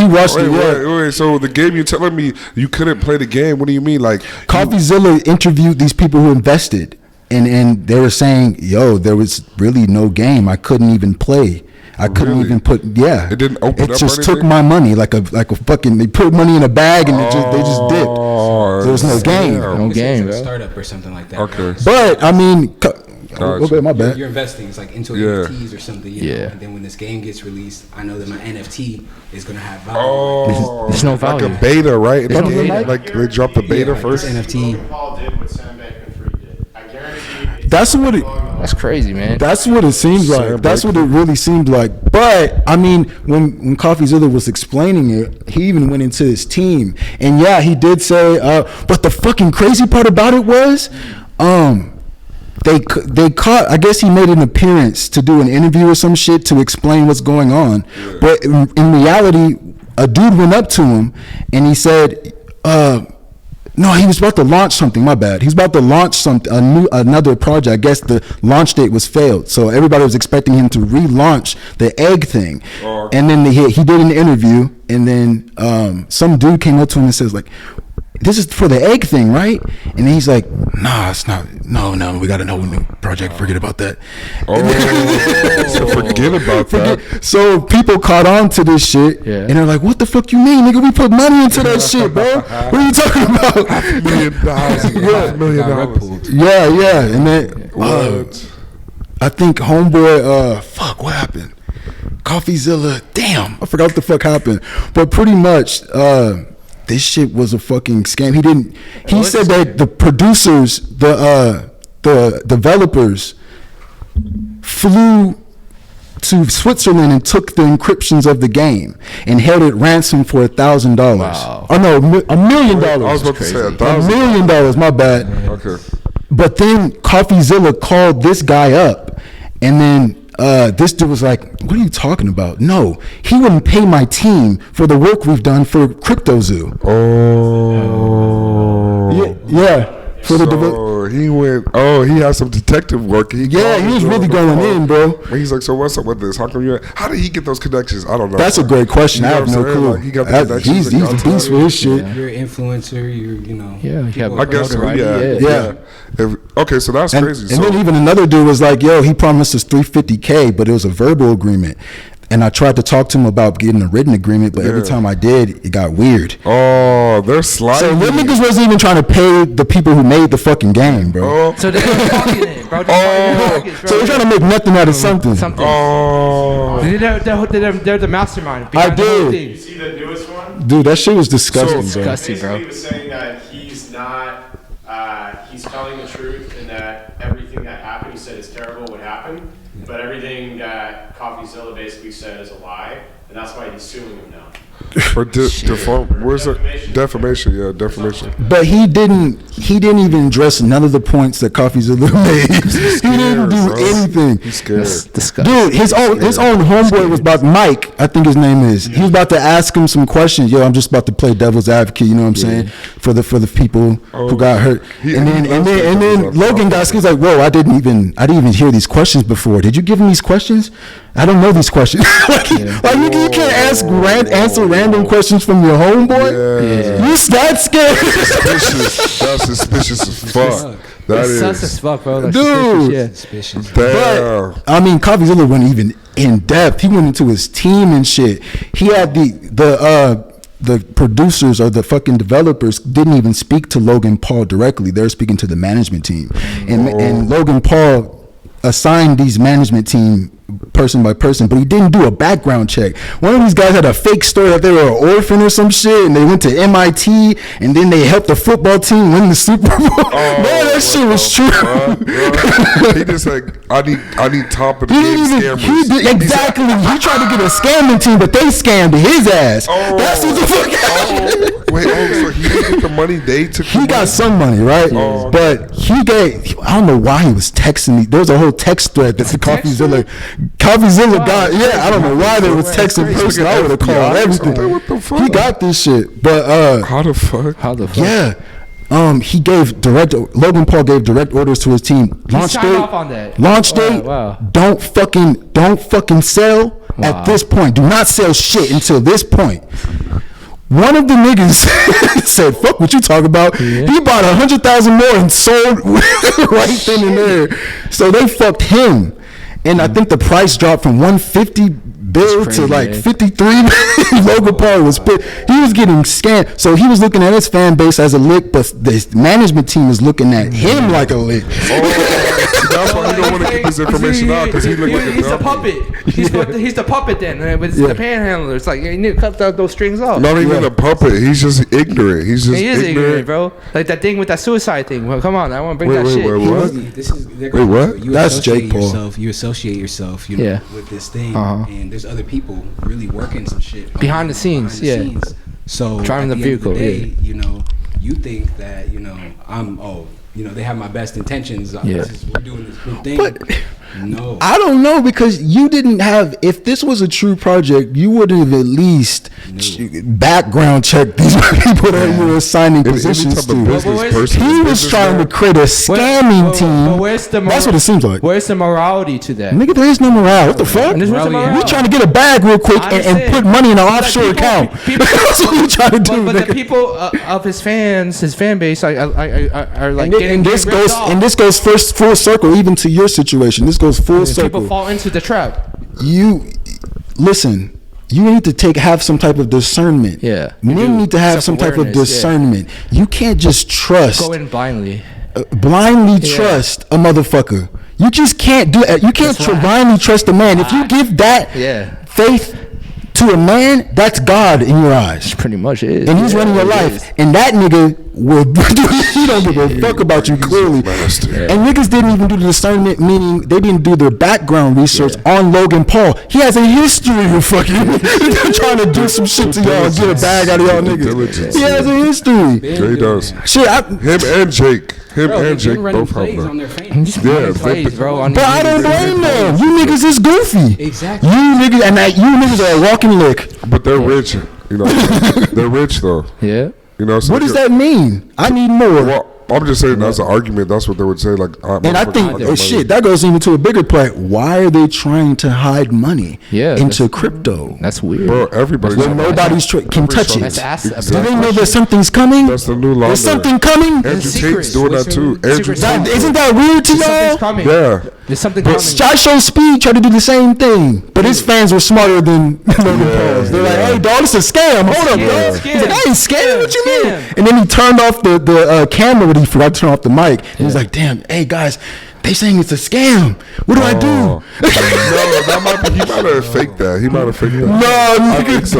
Speaker 1: watched it. Yeah.
Speaker 2: Wait. So the game you're telling me you couldn't play the game? What do you mean? Like
Speaker 1: CoffeeZilla interviewed these people who invested, and they were saying, "Yo, there was really no game. I couldn't even play. I couldn't
Speaker 2: Really?
Speaker 1: even put. Yeah,
Speaker 2: It didn't open
Speaker 1: It
Speaker 2: up
Speaker 1: just
Speaker 2: or
Speaker 1: took
Speaker 2: anything?
Speaker 1: my money like a fucking. They put money in a bag and they just dipped.
Speaker 2: Oh,
Speaker 1: There was no game.
Speaker 2: damn.
Speaker 3: No
Speaker 4: It's
Speaker 3: game,
Speaker 4: a
Speaker 3: bro.
Speaker 4: startup or something like that.
Speaker 2: Okay.
Speaker 4: right?
Speaker 1: But I mean,
Speaker 2: Gotcha.
Speaker 1: okay, my bad.
Speaker 4: You're investing. It's like into
Speaker 2: Yeah.
Speaker 4: NFTs or something. You
Speaker 3: Yeah.
Speaker 4: know? And then when this game gets released, I know that my NFT is gonna have value.
Speaker 2: Oh,
Speaker 3: There's no value.
Speaker 2: like a beta, right? In the
Speaker 3: There's no
Speaker 2: game,
Speaker 3: beta.
Speaker 2: like they dropped the beta
Speaker 4: like
Speaker 2: first.
Speaker 4: this NFT.
Speaker 7: Paul did what Sam Bankman-Fried did. I guarantee.
Speaker 1: That's what it.
Speaker 3: That's crazy, man.
Speaker 1: That's what it seems like.
Speaker 2: Sam
Speaker 1: That's what it really seemed like. But I mean, when CoffeeZilla was explaining it, he even went into his team, and yeah, he did say. But the fucking crazy part about it was, they caught. I guess he made an appearance to do an interview or some shit to explain what's going on. But in reality, a dude went up to him and he said, no, he was about to launch something. My bad. He was about to launch another project. I guess the launch date was failed, so everybody was expecting him to relaunch the egg thing.
Speaker 2: Oh, okay.
Speaker 1: And then he did an interview, and then some dude came up to him and says like, "This is for the egg thing, right?" And then he's like, "Nah, it's not. No, we got a new project. Forget about that."
Speaker 2: So forget about that.
Speaker 1: So people caught on to this shit,
Speaker 3: Yeah.
Speaker 1: and they're like, "What the fuck you mean, nigga? We put money into that shit, bro. What are you talking about?"
Speaker 2: $1 million. $5 million.
Speaker 4: Got rug pulled.
Speaker 1: Yeah, and then
Speaker 2: What?
Speaker 1: I think homeboy, fuck, what happened? CoffeeZilla. Damn, I forgot what the fuck happened. But pretty much, this shit was a fucking scam. He said that the producers, the developers flew to Switzerland and took the encryptions of the game and held it ransom for $1,000.
Speaker 3: Wow.
Speaker 1: Oh no, $1 million.
Speaker 2: I was about to say
Speaker 1: $1 million. My bad.
Speaker 2: Okay.
Speaker 1: But then CoffeeZilla called this guy up, and then this dude was like, "What are you talking about? No, he wouldn't pay my team for the work we've done for CryptoZoo."
Speaker 2: Oh.
Speaker 1: Yeah. For the
Speaker 2: he went. Oh, he had some detective work. He
Speaker 1: was really going in, bro.
Speaker 2: And he's like, so what's up with this? How come you? How did he get those connections? I don't know.
Speaker 1: That's a great question.
Speaker 2: You know
Speaker 1: I have no clue.
Speaker 2: Like, he got the connections.
Speaker 1: He's the beast with his shit.
Speaker 4: You're an influencer. You know.
Speaker 3: Yeah.
Speaker 2: I guess so.
Speaker 3: Right?
Speaker 2: Yeah. Okay, so that's crazy.
Speaker 1: And then even another dude was like, "Yo, he promised us $350K, but it was a verbal agreement." And I tried to talk to him about getting a written agreement, but every time I did, it got weird.
Speaker 2: Oh, they're sliding.
Speaker 1: So them niggas wasn't even trying to pay the people who made the fucking game, bro.
Speaker 2: Oh.
Speaker 3: So they're talking it, bro.
Speaker 1: So they're trying to make nothing out of something.
Speaker 2: Oh.
Speaker 3: They're the mastermind.
Speaker 1: I
Speaker 3: behind the whole
Speaker 1: did.
Speaker 3: thing.
Speaker 7: You see the newest one?
Speaker 1: Dude, that shit was disgusting,
Speaker 2: So
Speaker 1: bro.
Speaker 3: disgusting.
Speaker 7: Basically, he was saying that he's not, he's telling the truth and that everything that happened, he said is terrible would happen, but everything that CoffeeZilla basically said is a lie, and that's why he's suing him now.
Speaker 2: For where's it? Defamation. Yeah, defamation.
Speaker 1: But he didn't even address none of the points that CoffeeZilla made. He didn't do anything.
Speaker 2: He's scared.
Speaker 3: That's disgusting.
Speaker 1: Dude, his own homeboy was about Mike, I think his name is. He was about to ask him some questions. Yo, I'm just about to play devil's advocate, you know what I'm saying? For the people who got hurt. And then Logan got scared. He's like, whoa, I didn't even hear these questions before. Did you give him these questions? I don't know these questions. You can't answer random questions from your homeboy.
Speaker 2: Yeah.
Speaker 1: You that scared?
Speaker 2: Suspicious. That's suspicious as fuck. That
Speaker 3: It's sus
Speaker 2: is.
Speaker 3: as fuck, bro. Like,
Speaker 1: Dude.
Speaker 3: suspicious.
Speaker 2: Damn.
Speaker 1: But I mean, CoffeeZilla went even in depth. He went into his team and shit. He had the producers or the fucking developers didn't even speak to Logan Paul directly. They're speaking to the management team, and Logan Paul assigned these management team person by person, but he didn't do a background check. One of these guys had a fake story that they were an orphan or some shit, and they went to MIT, and then they helped the football team win the Super Bowl. Man, that shit was true.
Speaker 2: He just like, I need top of the game scammers.
Speaker 1: Exactly. He tried to get a scamming team, but they scammed his ass. That's what the fuck happened.
Speaker 2: So he didn't get the money they took.
Speaker 1: He got some money, right? But he gave. I don't know why he was texting me. There was a whole text thread that the CoffeeZilla got. Yeah, I don't know why they was texting person. I would have called everything.
Speaker 2: What the fuck?
Speaker 1: He got this shit, but
Speaker 2: How the fuck?
Speaker 1: yeah. He gave Logan Paul gave direct orders to his team. Launch
Speaker 3: signed
Speaker 1: date.
Speaker 3: off on that.
Speaker 1: Launch date.
Speaker 3: Wow.
Speaker 1: Don't fucking sell at this point. Do not sell shit until this point. One of the niggas said, "Fuck what you talk about." Yeah. He bought 100,000 more and sold right then and there. So they fucked him, and I think the price dropped from 150 bill to like 53. Logan Paul was pissed. He was getting scammed. So he was looking at his fan base as a lick, but the management team is looking at him like a lick.
Speaker 2: That's why he don't want to keep this information out, because he look like
Speaker 3: he's a puppet. He's the puppet then. It's the panhandler. It's like you need to cut those strings off.
Speaker 2: Not even a puppet. He's just ignorant. He is
Speaker 3: ignorant, bro. Like that thing with that suicide thing. Well, come on, I want to bring that shit.
Speaker 2: Wait, what?
Speaker 1: That's Jake Paul.
Speaker 8: You associate yourself, with this thing, and there's other people really working some shit
Speaker 3: behind the scenes.
Speaker 8: So
Speaker 3: driving the vehicle.
Speaker 8: You think that they have my best intentions. We're doing this good thing.
Speaker 1: But
Speaker 8: no,
Speaker 1: I don't know, because you didn't have. If this was a true project, you would have at least background checked these people that you were assigning positions to. He was trying to create a scamming team. That's what it seems like.
Speaker 3: Where's the morality to that?
Speaker 1: Nigga, there is no morale. What the fuck?
Speaker 3: We
Speaker 1: trying to get a bag real quick and put money in an offshore account. That's what we trying to do.
Speaker 3: But the people of his fan base, are like
Speaker 1: and this goes first full circle, even to your situation. This goes full circle.
Speaker 3: People fall into the trap.
Speaker 1: You listen. You need to have some type of discernment.
Speaker 3: Yeah.
Speaker 1: Men need to have some type of discernment. You can't just trust.
Speaker 3: Go in blindly.
Speaker 1: Blindly trust a motherfucker. You just can't do it. You can't blindly trust a man. If you give that faith to a man, that's God in your eyes.
Speaker 3: Pretty much is.
Speaker 1: And he's running your life. And that nigga will he don't give a fuck about you clearly. And niggas didn't even do the discernment, meaning they didn't do their background research on Logan Paul. He has a history of fucking trying to do some shit to y'all and get a bag out of y'all niggas. He has a history.
Speaker 2: Yeah, he does.
Speaker 1: Shit,
Speaker 2: him and Jake. Him and Jake both have
Speaker 8: on
Speaker 2: that.
Speaker 8: their fans.
Speaker 3: Bro.
Speaker 1: But I don't blame them. You niggas is goofy.
Speaker 8: Exactly.
Speaker 1: You niggas you niggas are a walking lick.
Speaker 2: But they're rich. You know, they're rich though.
Speaker 3: Yeah.
Speaker 2: You know. So
Speaker 1: what does that mean? I need more.
Speaker 2: Well, I'm just saying that's an argument. That's what they would say. Like,
Speaker 1: and I think shit that goes even to a bigger point. Why are they trying to hide money into crypto?
Speaker 3: That's weird.
Speaker 2: Bro, everybody.
Speaker 1: When nobody's can touch it.
Speaker 3: Exactly.
Speaker 1: Do they know that something's coming?
Speaker 2: That's the new law.
Speaker 1: There's something coming.
Speaker 2: Andrew Tate's doing that too.
Speaker 1: Isn't that weird to y'all?
Speaker 3: Coming.
Speaker 2: Yeah.
Speaker 3: There's something coming.
Speaker 1: Show Speed tried to do the same thing, but his fans were smarter than Logan Paul's. They're like, "Hey, dog, it's a scam. Hold up, bro." He's like, "I ain't scared. What you mean?" And then he turned off the camera when he forgot to turn off the mic. And he was like, "Damn, hey guys, they saying it's a scam. What do I do?"
Speaker 2: No, he might have faked that. He might have faked that.
Speaker 1: No, nigga, it's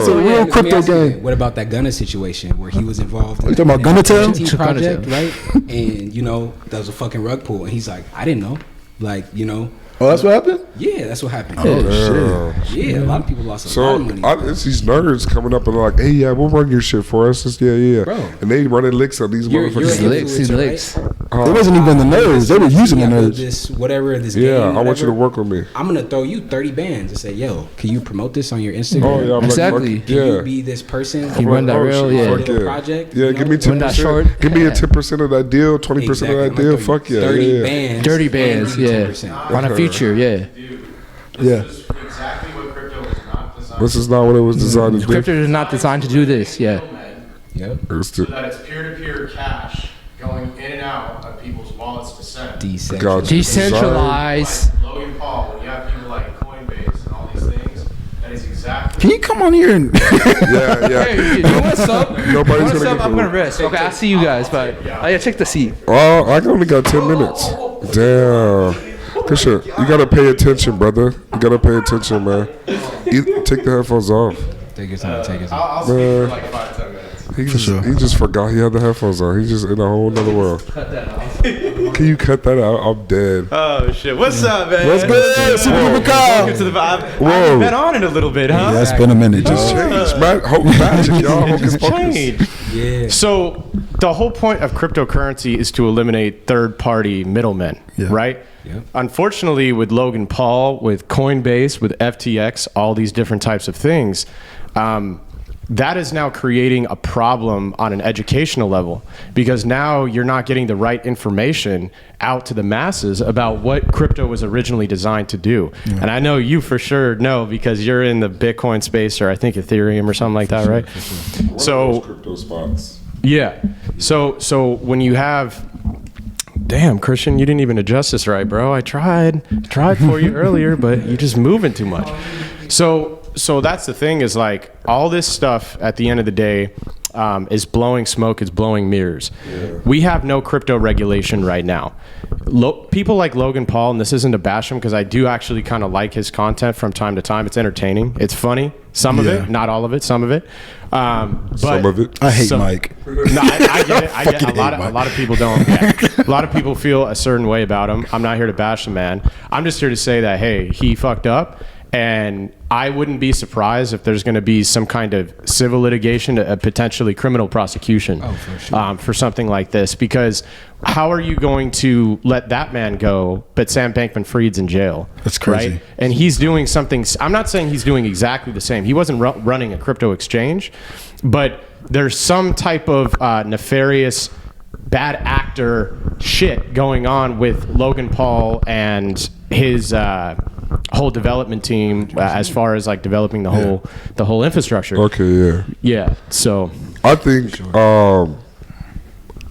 Speaker 1: a real crypto game.
Speaker 8: What about that Gunna situation where he was involved in
Speaker 1: You talking about Gunna Tail?
Speaker 8: project, right? And that was a fucking rug pull, and he's like, I didn't know, like
Speaker 1: Oh, that's what happened?
Speaker 8: Yeah, that's what happened.
Speaker 2: Oh,
Speaker 8: shit. Yeah, a lot of people lost a lot of money.
Speaker 2: It's these nerds coming up and like, hey, yeah, we'll run your shit for us. Just, yeah.
Speaker 8: Bro.
Speaker 2: And they running licks on these motherfuckers.
Speaker 3: Licks.
Speaker 1: It wasn't even the nerds. They were using the nerds.
Speaker 8: This game,
Speaker 2: I want you to work with me.
Speaker 8: I'm going to throw you 30 bands and say, yo, can you promote this on your Instagram?
Speaker 2: Oh, yeah.
Speaker 3: Exactly.
Speaker 2: Like,
Speaker 8: can you be this person?
Speaker 3: Can you run that real?
Speaker 8: Project?
Speaker 2: Yeah, give me 10%. Give me a 10% of that deal, 20% of that deal. Fuck yeah.
Speaker 8: 30 bands.
Speaker 3: Dirty bands, on a future,
Speaker 7: This is exactly what crypto was not designed.
Speaker 2: This is not what it was designed to do.
Speaker 3: Crypto is not designed to do this.
Speaker 7: So that it's peer-to-peer cash going in and out of people's wallets to send.
Speaker 3: Decentralized.
Speaker 7: Like Logan Paul, when you have people like Coinbase and all these things, that is exactly.
Speaker 1: Can you come on here and?
Speaker 2: Yeah.
Speaker 3: Hey, you know what's up?
Speaker 2: Nobody's
Speaker 3: what's
Speaker 2: gonna
Speaker 3: up? I'm gonna rest. Okay, I'll see you guys. But check the seat.
Speaker 2: Oh, I only got 10 minutes. Damn. Kristen, you gotta pay attention, brother. You gotta pay attention, man. Take the headphones off.
Speaker 8: Take your time.
Speaker 7: I'll speak for like 5-10 minutes.
Speaker 2: He just forgot he had the headphones on. He's just in a whole nother world. Can you cut that out? I'm dead.
Speaker 9: Oh shit! What's up, man?
Speaker 1: What's good? SuperDuperKyle.
Speaker 9: Welcome to the vibe. I haven't been on in a little bit, huh?
Speaker 1: Yeah, it's been a minute.
Speaker 2: Just change, man. Hope magic, y'all. Hocus pocus.
Speaker 8: Yeah.
Speaker 9: So the whole point of cryptocurrency is to eliminate third-party middlemen, right?
Speaker 8: Yep.
Speaker 9: Unfortunately, with Logan Paul, with Coinbase, with FTX, all these different types of things, that is now creating a problem on an educational level, because now you're not getting the right information out to the masses about what crypto was originally designed to do. And I know you for sure know, because you're in the Bitcoin space, or I think Ethereum or something like that, right? So
Speaker 2: Crypto spots.
Speaker 9: yeah. So when you have, damn, Christian, you didn't even adjust this right, bro. I tried for you earlier, but you're just moving too much. So that's the thing, is like all this stuff at the end of the day is blowing smoke, it's blowing mirrors. We have no crypto regulation right now. People like Logan Paul, and this isn't to bash him, because I do actually kind of like his content from time to time. It's entertaining, it's funny, some of it, not all of it, some of it. But
Speaker 2: some of it.
Speaker 1: I hate Mike.
Speaker 9: No, I get it. I get it. A lot of people don't. A lot of people feel a certain way about him. I'm not here to bash the man. I'm just here to say that, hey, he fucked up. And I wouldn't be surprised if there's going to be some kind of civil litigation, a potentially criminal prosecution for something like this. Because how are you going to let that man go, but Sam Bankman-Fried's in jail?
Speaker 1: That's crazy.
Speaker 9: Right? And he's doing something. I'm not saying he's doing exactly the same. He wasn't running a crypto exchange, but there's some type of nefarious bad actor shit going on with Logan Paul and his whole development team, as far as like developing the whole infrastructure.
Speaker 2: Okay,
Speaker 9: yeah. So
Speaker 2: I think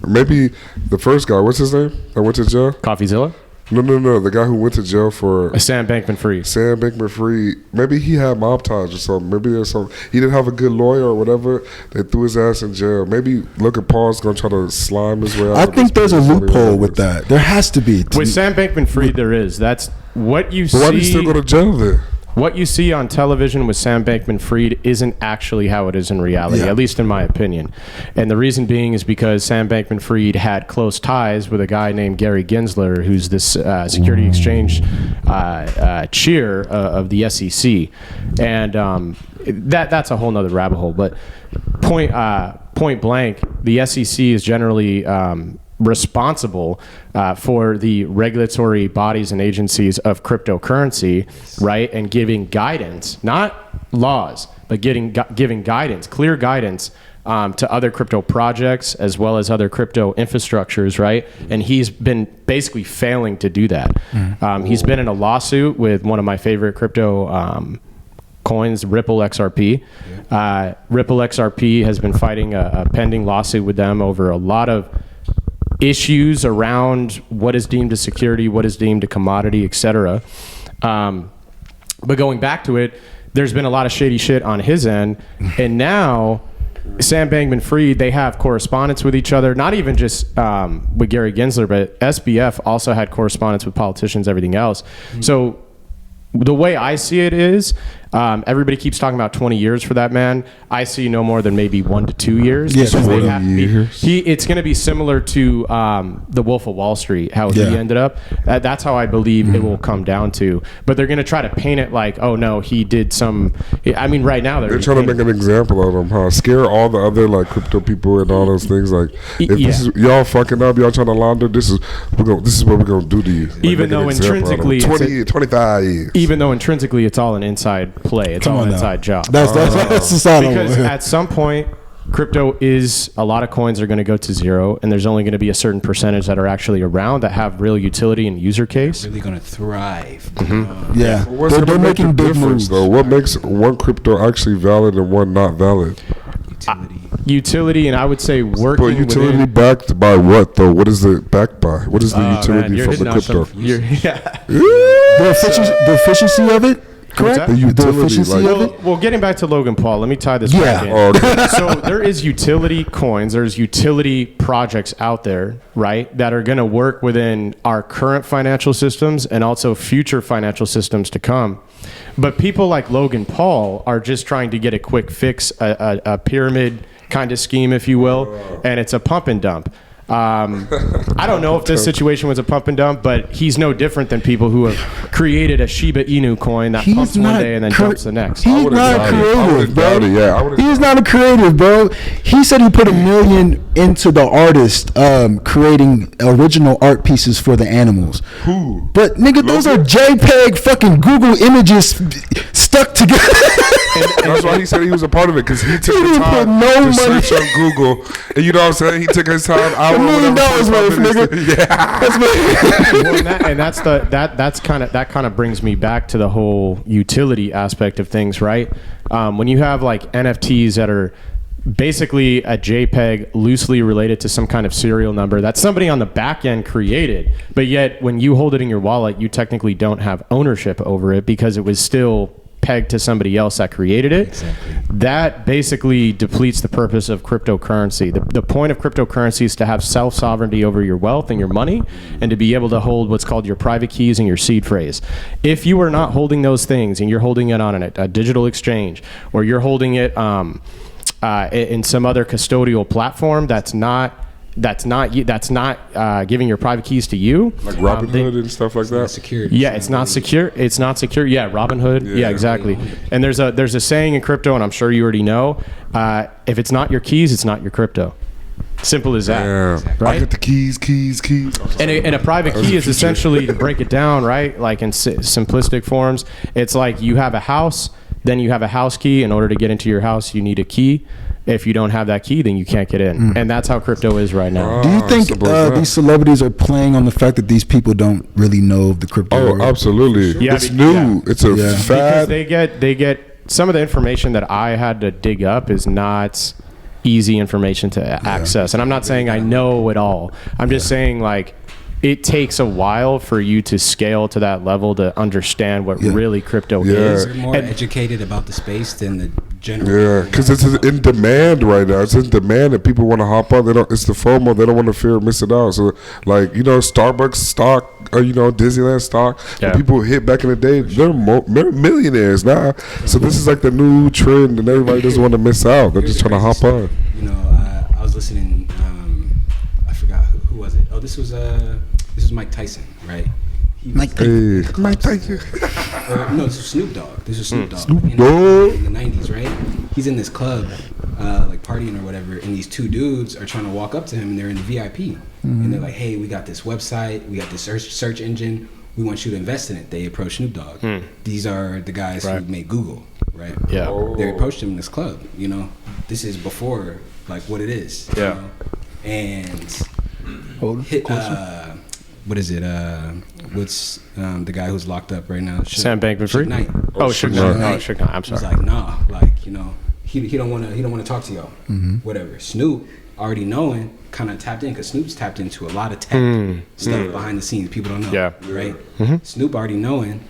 Speaker 2: maybe the first guy, what's his name? That went to jail.
Speaker 9: CoffeeZilla.
Speaker 2: No. The guy who went to jail for
Speaker 9: Sam Bankman-Fried.
Speaker 2: Sam Bankman-Fried. Maybe he had mob ties or something. Maybe there's some. He didn't have a good lawyer or whatever. They threw his ass in jail. Maybe Logan Paul's gonna try to slime his way out.
Speaker 1: I think there's a loophole with that. There has to be.
Speaker 9: With Sam Bankman-Fried, there is. That's what you see.
Speaker 2: Why do you still go to jail then?
Speaker 9: What you see on television with Sam Bankman-Fried isn't actually how it is in reality, at least in my opinion. And the reason being is because Sam Bankman-Fried had close ties with a guy named Gary Gensler, who's this Security Exchange chair of the SEC. And that's a whole nother rabbit hole. But point blank, the SEC is generally responsible for the regulatory bodies and agencies of cryptocurrency, right? And giving guidance, not laws, but giving guidance, clear guidance to other crypto projects as well as other crypto infrastructures, right? And he's been basically failing to do that. He's been in a lawsuit with one of my favorite crypto coins, Ripple XRP. Ripple XRP has been fighting a pending lawsuit with them over a lot of issues around what is deemed a security, what is deemed a commodity, etc. But going back to it, there's been a lot of shady shit on his end, and now Sam Bankman-Fried, they have correspondence with each other, not even just with Gary Gensler, but SBF also had correspondence with politicians, everything else. So the way I see it is, everybody keeps talking about 20 years for that man. I see no more than maybe 1 to 2 years.
Speaker 1: Yeah,
Speaker 9: because they have to be, it's going to be similar to the Wolf of Wall Street, how he ended up. That's how I believe it will come down to. But they're going to try to paint it like, oh no, he did some. I mean, right now they're
Speaker 2: trying to make an example of him, huh? Scare all the other like crypto people and all those things. Like, if this is y'all fucking up, y'all trying to launder. This is what we're gonna do to you. Like,
Speaker 9: even though intrinsically,
Speaker 2: 25 years.
Speaker 9: Even though intrinsically it's all an inside play. It's all an inside job.
Speaker 1: That's societal.
Speaker 9: Because at some point, crypto is, a lot of coins are going to go to zero, and there's only going to be a certain percentage that are actually around that have real utility and user case.
Speaker 8: Really going to thrive.
Speaker 1: Yeah,
Speaker 2: What's they're making big difference though? What makes one crypto actually valid and one not valid?
Speaker 9: Utility, and I would say working.
Speaker 2: But utility backed by what though? What is it backed by? What is the utility from the crypto?
Speaker 1: The efficiency of it. Correct.
Speaker 2: The utility,
Speaker 9: well, getting back to Logan Paul, let me tie this back in. So there is utility coins, there's utility projects out there, right, that are going to work within our current financial systems and also future financial systems to come. But people like Logan Paul are just trying to get a quick fix, a pyramid kind of scheme, if you will, and it's a pump and dump. I don't know if this situation was a pump and dump, but he's no different than people who have created a Shiba Inu coin that pumps one day and then dumps the next.
Speaker 1: He's not creative, bro. He's not a creative, bro. He said he put $1 million into the artist creating original art pieces for the animals.
Speaker 2: Who?
Speaker 1: But nigga, those are JPEG fucking Google images stuck together.
Speaker 2: And that's why he said he was a part of it, because he took the time to search on Google, and you know what I'm saying? He took his time out. $1 million worth, nigga.
Speaker 1: Yeah,
Speaker 9: that's that kind of brings me back to the whole utility aspect of things, right? When you have like NFTs that are basically a JPEG loosely related to some kind of serial number that somebody on the back end created, but yet when you hold it in your wallet, you technically don't have ownership over it because it was still pegged to somebody else that created it. Exactly. That basically depletes the purpose of cryptocurrency. The point of cryptocurrency is to have self-sovereignty over your wealth and your money, and to be able to hold what's called your private keys and your seed phrase. If you are not holding those things and you're holding it on a digital exchange, or you're holding it in some other custodial platform that's not giving your private keys to you,
Speaker 2: like Robinhood and stuff like that.
Speaker 9: It's not secure. It's not secure. Yeah, Robinhood. Yeah, exactly. And there's a saying in crypto, and I'm sure you already know, if it's not your keys, it's not your crypto. Simple as that.
Speaker 2: Yeah.
Speaker 9: Right?
Speaker 2: I get the keys.
Speaker 9: And a private key is essentially, to break it down, right? Like in simplistic forms, it's like you have a house, then you have a house key. In order to get into your house, you need a key. If you don't have that key, then you can't get in. And that's how crypto is right now.
Speaker 1: Do you think these celebrities are playing on the fact that these people don't really know the crypto world?
Speaker 2: Oh, absolutely.
Speaker 9: Yeah,
Speaker 2: it's new. Yeah. It's a fad.
Speaker 9: Because they get some of the information that I had to dig up is not easy information to access. And I'm not saying I know it all. I'm just saying, like, it takes a while for you to scale to that level to understand what really crypto is.
Speaker 8: They're more educated about the space than the general.
Speaker 2: Yeah, because it's in demand right now. It's in demand and people want to hop on. It's the FOMO. They don't want to fear missing out. So, like, you know, Starbucks stock, or, you know, Disneyland stock, when people hit back in the day, they're millionaires now. So this is like the new trend, and everybody doesn't want to miss out. They're just trying to hop on.
Speaker 8: You know, I was listening. I forgot who was it. Oh, this was Mike Tyson, right?
Speaker 1: Mike Tyson.
Speaker 2: Mike Tyson.
Speaker 8: No, this was Snoop Dogg. In the 90s, right? He's in this club, like partying or whatever, and these two dudes are trying to walk up to him, and they're in the VIP. And they're like, hey, we got this website, we got this search engine, we want you to invest in it. They approach Snoop Dogg. These are the guys who made Google, right?
Speaker 9: Yeah.
Speaker 8: They approached him in this club, you know? This is before, like, what it is.
Speaker 9: Yeah.
Speaker 8: You know? And what is it? What's the guy who's locked up right now?
Speaker 9: Sam Bankman-Fried.
Speaker 8: Knight.
Speaker 9: Suge Knight. I'm sorry.
Speaker 8: He's like, nah, like, you know, he don't want to talk to y'all. Whatever. Snoop already knowing kind of tapped in, because Snoop's tapped into a lot of tech stuff behind the scenes people don't know. Yeah. Right. Snoop already knowing,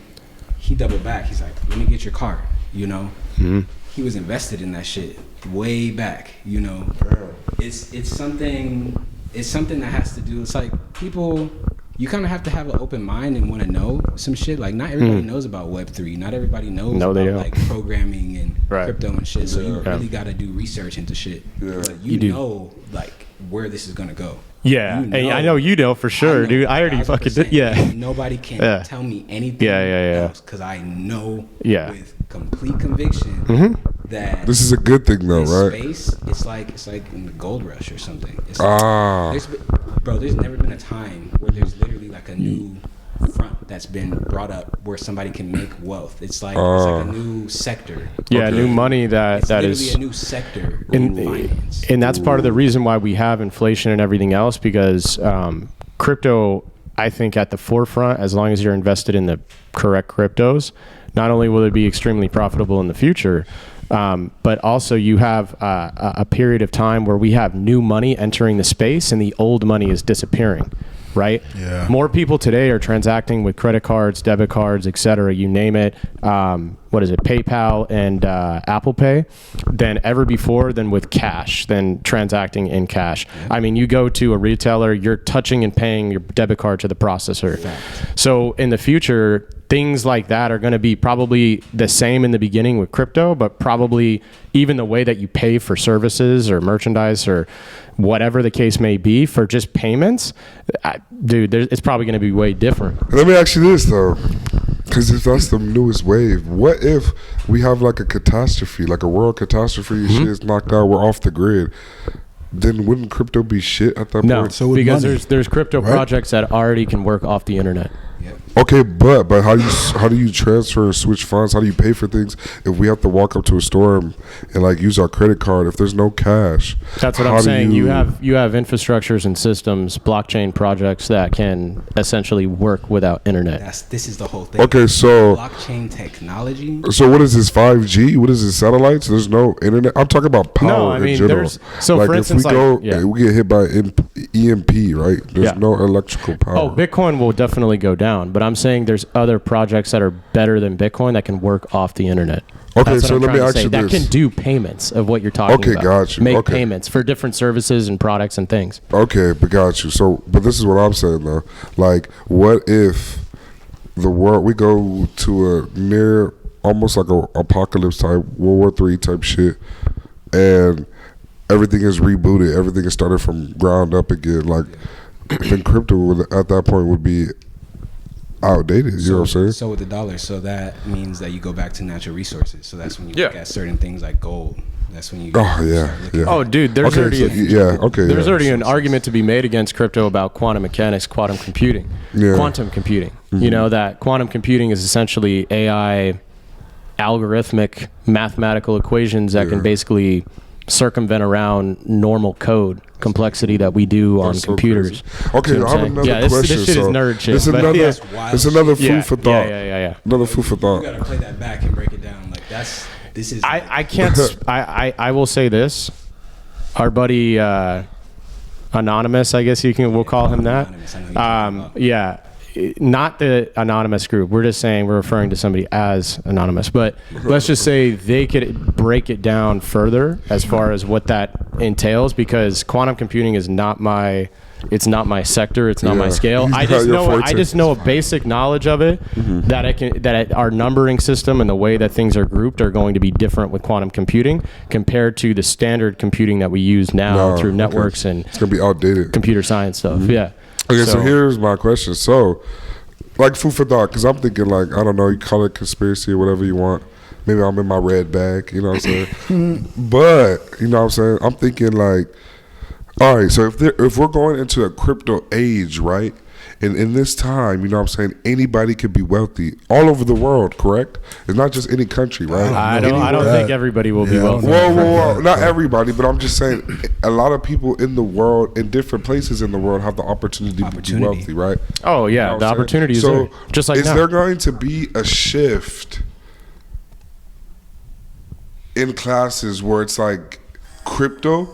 Speaker 8: he doubled back. He's like, let me get your card. You know. He was invested in that shit way back. You know. It's something that has to do. It's like people. You kind of have to have an open mind and want to know some shit. Like, not everybody knows about Web3. Not everybody knows about like programming and crypto and shit. So you really got to do research into shit. But you know, like, where this is gonna go.
Speaker 9: Yeah, you know, and I know you know for sure, dude. I already fucking did. Yeah.
Speaker 8: Nobody can tell me anything else, because I know with complete conviction that
Speaker 2: this is a good thing, though, right?
Speaker 8: Space, it's like in the gold rush or something. It's like, there's never been a time where there's literally like a new front that's been brought up where somebody can make wealth. It's like a new sector.
Speaker 9: Yeah, new money that is
Speaker 8: a new sector in finance.
Speaker 9: And that's part of the reason why we have inflation and everything else, because crypto, I think, at the forefront, as long as you're invested in the correct cryptos, not only will it be extremely profitable in the future, but also you have a period of time where we have new money entering the space and the old money is disappearing. Right? Yeah. More people today are transacting with credit cards, debit cards, etc. You name it. What is it? PayPal and Apple Pay than ever before, than with cash, than transacting in cash. Yeah. I mean, you go to a retailer, you're touching and paying your debit card to the processor. Fact. So in the future, things like that are going to be probably the same in the beginning with crypto, but probably even the way that you pay for services or merchandise or whatever the case may be for just payments, dude, it's probably going to be way different.
Speaker 2: Let me ask you this, though, because if that's the newest wave, what if we have like a catastrophe, like a world catastrophe, shit is knocked out, we're off the grid? Then wouldn't crypto be shit at that point?
Speaker 9: No, so because there's crypto projects that already can work off the internet.
Speaker 2: Okay, but how do you transfer and switch funds? How do you pay for things if we have to walk up to a store and like use our credit card if there's no cash?
Speaker 9: That's what I'm saying. You have infrastructures and systems, blockchain projects that can essentially work without internet.
Speaker 8: This is the whole thing.
Speaker 2: Okay, so
Speaker 8: blockchain technology.
Speaker 2: So what is this 5G? What is this, satellites? There's no internet. I'm talking about power in general.
Speaker 9: So
Speaker 2: like
Speaker 9: for instance,
Speaker 2: we get hit by EMP, right? There's no electrical power.
Speaker 9: Oh, Bitcoin will definitely go down, but I'm saying there's other projects that are better than Bitcoin that can work off the internet.
Speaker 2: Okay, so let me ask you this.
Speaker 9: That can do payments of what you're talking about.
Speaker 2: Okay, got you.
Speaker 9: Make payments for different services and products and things.
Speaker 2: Okay, but got you. So, but this is what I'm saying though. Like, what if the world, we go to a near, almost like a apocalypse type, World War III type shit, and everything is rebooted, everything is started from ground up again. Like, then crypto at that point would be outdated, you know what I'm saying?
Speaker 8: So with the dollar, so that means that you go back to natural resources. So that's when you look at certain things like gold. That's when you
Speaker 9: Oh, dude, there's there's already an argument to be made against crypto about quantum mechanics, quantum computing. You know, that quantum computing is essentially AI algorithmic mathematical equations that can basically circumvent around normal code complexity that we do on computers.
Speaker 2: Crazy. Okay, I have another question.
Speaker 9: This shit is nerd shit.
Speaker 2: It's another food for thought.
Speaker 9: Yeah.
Speaker 2: Another food for thought.
Speaker 8: You gotta play that back and break it down. Like this is.
Speaker 9: I can't. I will say this. Our buddy Anonymous, I guess we'll call him that. Yeah. Not the anonymous group. We're just saying we're referring to somebody as anonymous. But let's just say they could break it down further as far as what that entails, because quantum computing is not my sector. It's not my scale. I just know a basic knowledge of it, that our numbering system and the way that things are grouped are going to be different with quantum computing compared to the standard computing that we use now through networks and
Speaker 2: it's gonna be outdated
Speaker 9: computer science stuff. Yeah.
Speaker 2: Okay, so here's my question. So, like, food for thought, because I'm thinking, like, I don't know, you call it conspiracy or whatever you want. Maybe I'm in my red bag, you know what I'm saying? But, you know what I'm saying? I'm thinking, like, all right, so if we're going into a crypto age, right? And in this time, you know what I'm saying, anybody could be wealthy all over the world, correct? It's not just any country, right?
Speaker 9: I don't think everybody will be wealthy.
Speaker 2: Whoa. Not everybody, but I'm just saying a lot of people in the world, in different places in the world, have the opportunity to be wealthy, right?
Speaker 9: Oh, yeah, you know the opportunity is there. Just like
Speaker 2: is
Speaker 9: now.
Speaker 2: There going to be a shift in classes where it's like crypto,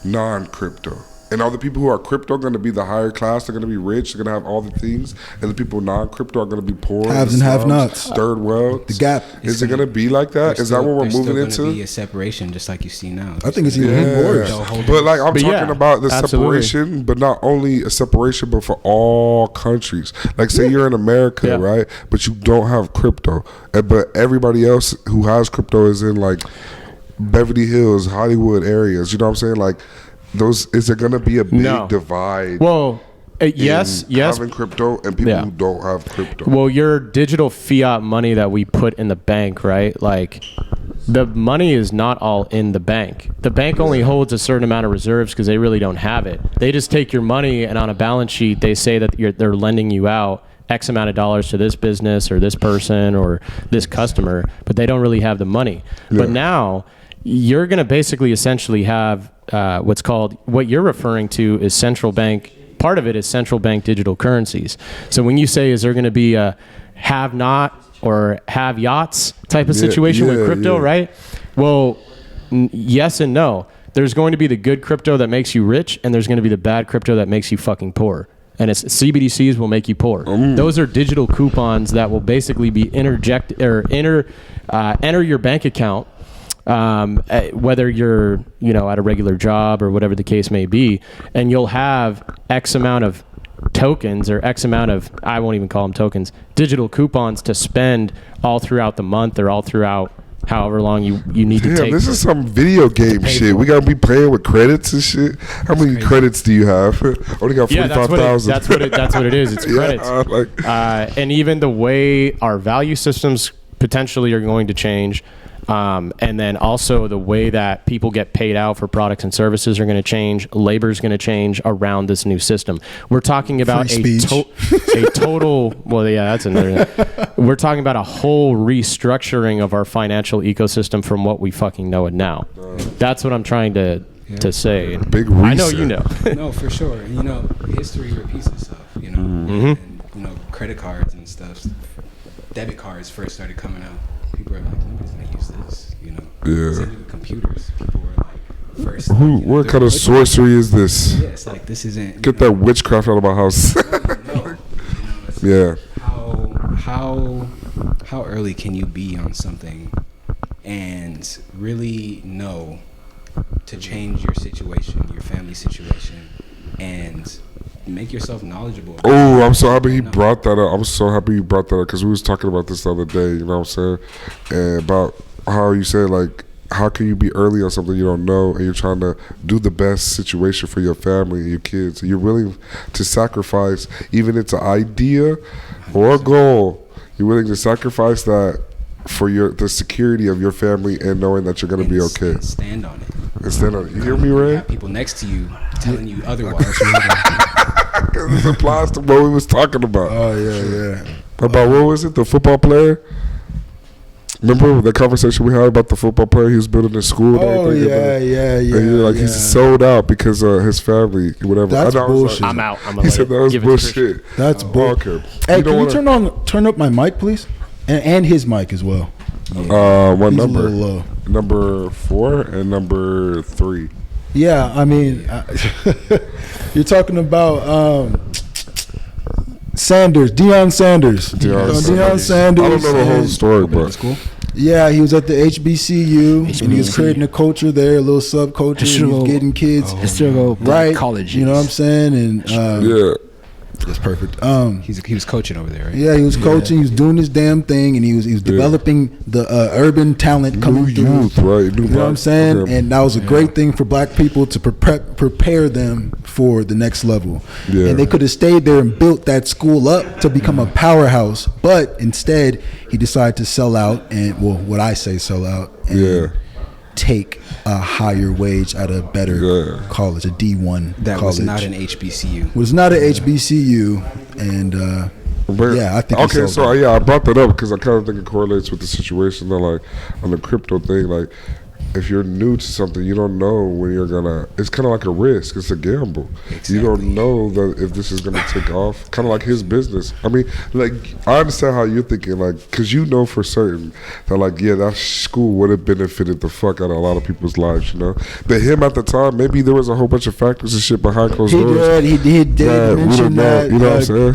Speaker 2: non-crypto? And are the people who are crypto going to be the higher class? They're going to be rich. They're going to have all the things. And the people non-crypto are going to be poor.
Speaker 1: Haves and have-nots.
Speaker 2: Third world.
Speaker 1: The gap.
Speaker 2: Is it going to be like that? Is that what we're moving into?
Speaker 8: There's still going to be a separation just like you see now.
Speaker 1: I think it's even worse.
Speaker 2: But like I'm talking about the separation, but not only a separation, but for all countries. Like say you're in America, right? But you don't have crypto. But everybody else who has crypto is in like Beverly Hills, Hollywood areas. You know what I'm saying? Like, is there going to be a big divide?
Speaker 9: Well, yes.
Speaker 2: Having crypto and people who don't have crypto.
Speaker 9: Well, your digital fiat money that we put in the bank, right? Like, the money is not all in the bank. The bank only holds a certain amount of reserves because they really don't have it. They just take your money, and on a balance sheet, they say that they're lending you out X amount of dollars to this business or this person or this customer, but they don't really have the money. Yeah. But now you're going to basically essentially have what you're referring to is central bank. Part of it is central bank digital currencies. So when you say, is there going to be a have not or have yachts type of situation with crypto, right? Well, yes and no. There's going to be the good crypto that makes you rich, and there's going to be the bad crypto that makes you fucking poor. And it's CBDCs will make you poor. Those are digital coupons that will basically be enter your bank account, whether you're at a regular job or whatever the case may be, and you'll have X amount of tokens or X amount of, I won't even call them tokens, digital coupons to spend all throughout the month or all throughout however long you need to take.
Speaker 2: This is some video game shit. We gotta be playing with credits and shit. How many credits do you have? Only got 45,000.
Speaker 9: That's what it is. It's credits. And even the way our value systems potentially are going to change. And then also the way that people get paid out for products and services are going to change. Labor is going to change around this new system. We're talking about a total. Well, yeah, that's another thing. We're talking about a whole restructuring of our financial ecosystem from what we fucking know it now. That's what I'm trying to say.
Speaker 2: Big reset.
Speaker 9: I know you know.
Speaker 8: No, for sure. History repeats itself. And, credit cards and stuff. Debit cards first started coming out. People are like, nobody's gonna use this, Same with computers. People were like, first.
Speaker 2: What kind of sorcery is this?
Speaker 8: Yeah, it's like this isn't.
Speaker 2: Get that witchcraft out of my house.
Speaker 8: No. How early can you be on something, and really know to change your situation, your family situation, and make yourself knowledgeable.
Speaker 2: Oh, I'm so happy he brought that up. I'm so happy you brought that up because we was talking about this the other day, you know what I'm saying? And about how you said, like, how can you be early on something you don't know and you're trying to do the best situation for your family and your kids. You're willing to sacrifice, even it's an idea or a goal, you're willing to sacrifice that for the security of your family and knowing that you're going to be okay.
Speaker 8: And stand on it.
Speaker 2: And stand on it. You hear me, Ray?
Speaker 8: You have people next to you telling you otherwise.
Speaker 2: This applies to what we was talking about.
Speaker 1: Oh, yeah.
Speaker 2: About what was it? The football player? Remember the conversation we had about the football player? He was building a school.
Speaker 1: Oh, yeah.
Speaker 2: And he's sold out because his family, whatever.
Speaker 1: That's bullshit.
Speaker 9: I'm out.
Speaker 2: He said that was bullshit.
Speaker 1: That's bullshit. Hey, can you turn up my mic, please? And his mic as well.
Speaker 2: What
Speaker 1: He's
Speaker 2: number?
Speaker 1: A little low.
Speaker 2: Number 4 and number 3.
Speaker 1: Yeah, I mean, you're talking about Sanders, Deion Sanders. Deion Sanders.
Speaker 2: I don't know the whole story, but
Speaker 8: school.
Speaker 1: Yeah, he was at the HBCU, and he was creating a culture there, a little subculture. He was getting kids
Speaker 3: right college.
Speaker 1: You know what I'm saying? And
Speaker 2: yeah.
Speaker 1: That's perfect.
Speaker 8: He was coaching over there, right?
Speaker 1: Yeah, he was coaching. He was doing his damn thing, and he was developing the urban talent coming through.
Speaker 2: Youth, right?
Speaker 1: You know what I'm saying? Okay. And that was a great thing for black people to prepare them for the next level. Yeah. And they could have stayed there and built that school up to become a powerhouse, but instead he decided to sell out and, well, what I say sell out. And take a higher wage at a better college, a D1
Speaker 8: that
Speaker 1: college.
Speaker 8: Was not an HBCU.
Speaker 1: Was not an HBCU, and I think.
Speaker 2: Okay, so I brought that up because I kind of think it correlates with the situation that, like, on the crypto thing, like, if you're new to something, you don't know when you're gonna. It's kind of like a risk. It's a gamble. Exactly. You don't know that if this is gonna take off. Kind of like his business. I mean, like, I understand how you're thinking, like, because you know for certain that, like, yeah, that school would have benefited the fuck out of a lot of people's lives, you know. But him at the time, maybe there was a whole bunch of factors and shit behind closed doors.
Speaker 1: He did mention that.
Speaker 2: You know what I'm saying?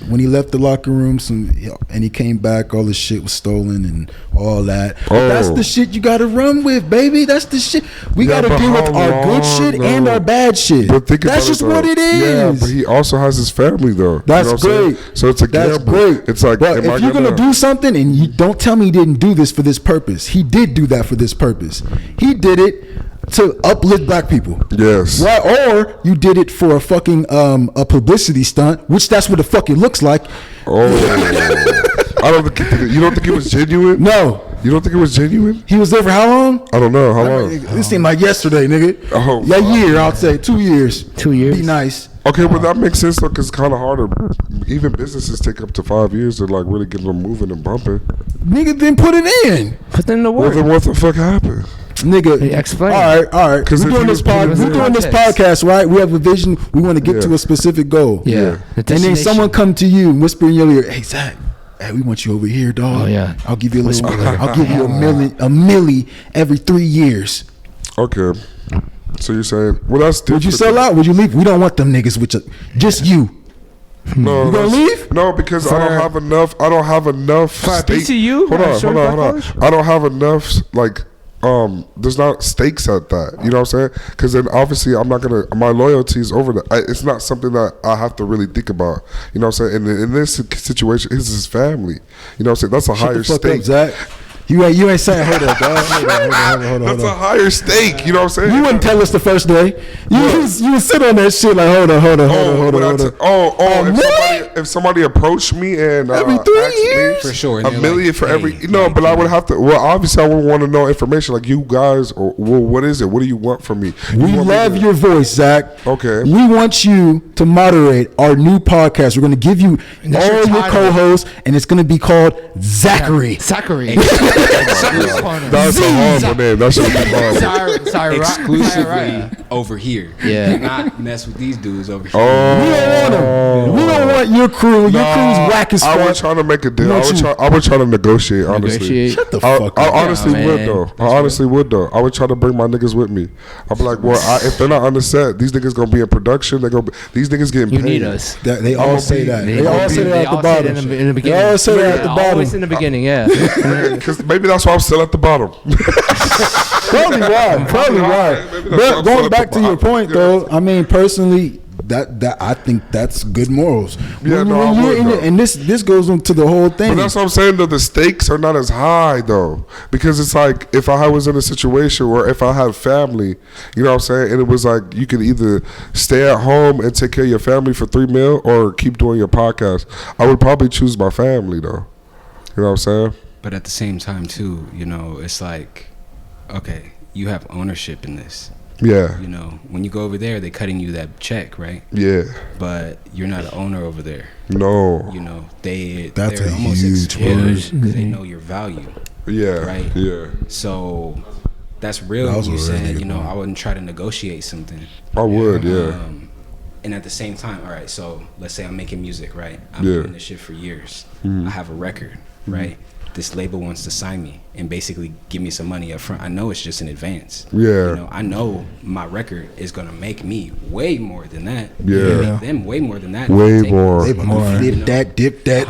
Speaker 1: When he left the locker room, and he came back, all the shit was stolen and all that. But that's the shit you gotta run with, baby. That's the shit. We gotta deal with our good shit and our bad shit.
Speaker 2: But think
Speaker 1: that's just what it is.
Speaker 2: Yeah, but he also has his family though.
Speaker 1: That's great.
Speaker 2: So it's a gamble.
Speaker 1: That's great.
Speaker 2: It's like,
Speaker 1: but if you're gonna do something, and you don't tell me he didn't do this for this purpose. He did do that for this purpose. He did it to uplift black people.
Speaker 2: Yes.
Speaker 1: Right? Or you did it for a fucking a publicity stunt, which that's what the fuck it looks like.
Speaker 2: Oh. I don't think you don't think it was genuine?
Speaker 1: No.
Speaker 2: You don't think it was genuine?
Speaker 1: He was there for how long?
Speaker 2: I don't know. How long?
Speaker 1: This seemed like yesterday, nigga.
Speaker 2: Oh.
Speaker 1: That year, I'll say 2 years. 2 years. Be nice.
Speaker 2: Okay, but that makes sense though, because it's kind of harder. Even businesses take up to 5 years to, like, really get them moving and bumping.
Speaker 1: Nigga didn't put it in.
Speaker 3: Put in the work.
Speaker 2: Well, then what the fuck happened?
Speaker 1: Nigga,
Speaker 3: explain.
Speaker 1: All right. We're doing this podcast, right? We have a vision. We want to get to a specific goal.
Speaker 3: Yeah.
Speaker 1: And then someone come to you and whisper in your ear, "Hey, Zach, hey, we want you over here, dog.
Speaker 3: Oh yeah.
Speaker 1: I'll give you a little. I'll give you a milli every 3 years."
Speaker 2: Okay. So you're saying, well, that's different.
Speaker 1: Would you sell out? Would you leave? We don't want them niggas with just you.
Speaker 2: No,
Speaker 1: you gonna leave?
Speaker 2: No, because I don't have enough. I don't have enough.
Speaker 3: For a PCU?
Speaker 2: Hold on. I don't have enough. Like, there's not stakes at that. You know what I'm saying? Because then obviously I'm not gonna. My loyalty is over that. It's not something that I have to really think about. You know what I'm saying? And in this situation, it's his family. You know what I'm saying? That's a higher stake.
Speaker 1: Up, Zach. You ain't saying hold up, dog. Hold on.
Speaker 2: That's a higher stake. You know what I'm saying?
Speaker 1: You wouldn't tell us the first day. You would sit on that shit like hold on.
Speaker 2: If somebody approached me and
Speaker 1: every 3 years
Speaker 8: for sure,
Speaker 2: $1 million for every but I would have to. Well, obviously I would want to know information like you guys. Or well, what is it? What do you want from me?
Speaker 1: We love your voice, Zach.
Speaker 2: Okay.
Speaker 1: We want you to moderate our new podcast. We're going to give you all your co-hosts, and it's going to be called Zachary.
Speaker 3: Zachary.
Speaker 2: That's a horrible name. That should be horrible.
Speaker 8: Exclusively over here.
Speaker 3: Yeah.
Speaker 8: Not mess with these dudes over here.
Speaker 2: Oh.
Speaker 1: We don't want them. We don't want your crew. Your crew's whack as fuck.
Speaker 2: I was trying to make a deal. I would try to negotiate, honestly.
Speaker 1: Shut the fuck up.
Speaker 2: I honestly would, though. I would try to bring my niggas with me. I'd be like, well, if they're not on the set, these niggas gonna be in production. These niggas getting paid.
Speaker 3: You need us.
Speaker 1: They all say that. They all say that at the bottom.
Speaker 3: In the beginning.
Speaker 1: They all say that at the bottom.
Speaker 3: Always in the beginning, yeah.
Speaker 2: Because maybe that's why I'm still at the bottom.
Speaker 1: Probably why. But going back to your point, though, I mean, personally, that I think that's good morals.
Speaker 2: Yeah,
Speaker 1: and this goes into the whole thing.
Speaker 2: But that's what I'm saying, though. The stakes are not as high, though, because it's like if I was in a situation or if I had family, you know what I'm saying, and it was like you could either stay at home and take care of your family for $3 million or keep doing your podcast. I would probably choose my family, though. You know what I'm saying?
Speaker 8: But at the same time, too, you know, it's like, okay, you have ownership in this.
Speaker 2: Yeah.
Speaker 8: You know, when you go over there, they're cutting you that check, right?
Speaker 2: Yeah.
Speaker 8: But you're not an owner over there.
Speaker 2: No.
Speaker 8: You know,
Speaker 1: that's
Speaker 8: they're
Speaker 1: a
Speaker 8: almost
Speaker 1: huge
Speaker 8: because they know your value.
Speaker 2: Yeah.
Speaker 8: Right?
Speaker 2: Yeah.
Speaker 8: So that's real when you said, you know, I wouldn't try to negotiate something.
Speaker 2: I would, yeah.
Speaker 8: And at the same time, all right, so let's say I'm making music, right? I'm doing this shit for years. I have a record, right? This label wants to sign me. and basically give me some money up front. I know it's just an advance.
Speaker 2: Yeah.
Speaker 8: You know, I know my record is gonna make me way more than that.
Speaker 2: Yeah.
Speaker 8: Make them way more than that.
Speaker 2: Way more.
Speaker 1: Flip that, dip that.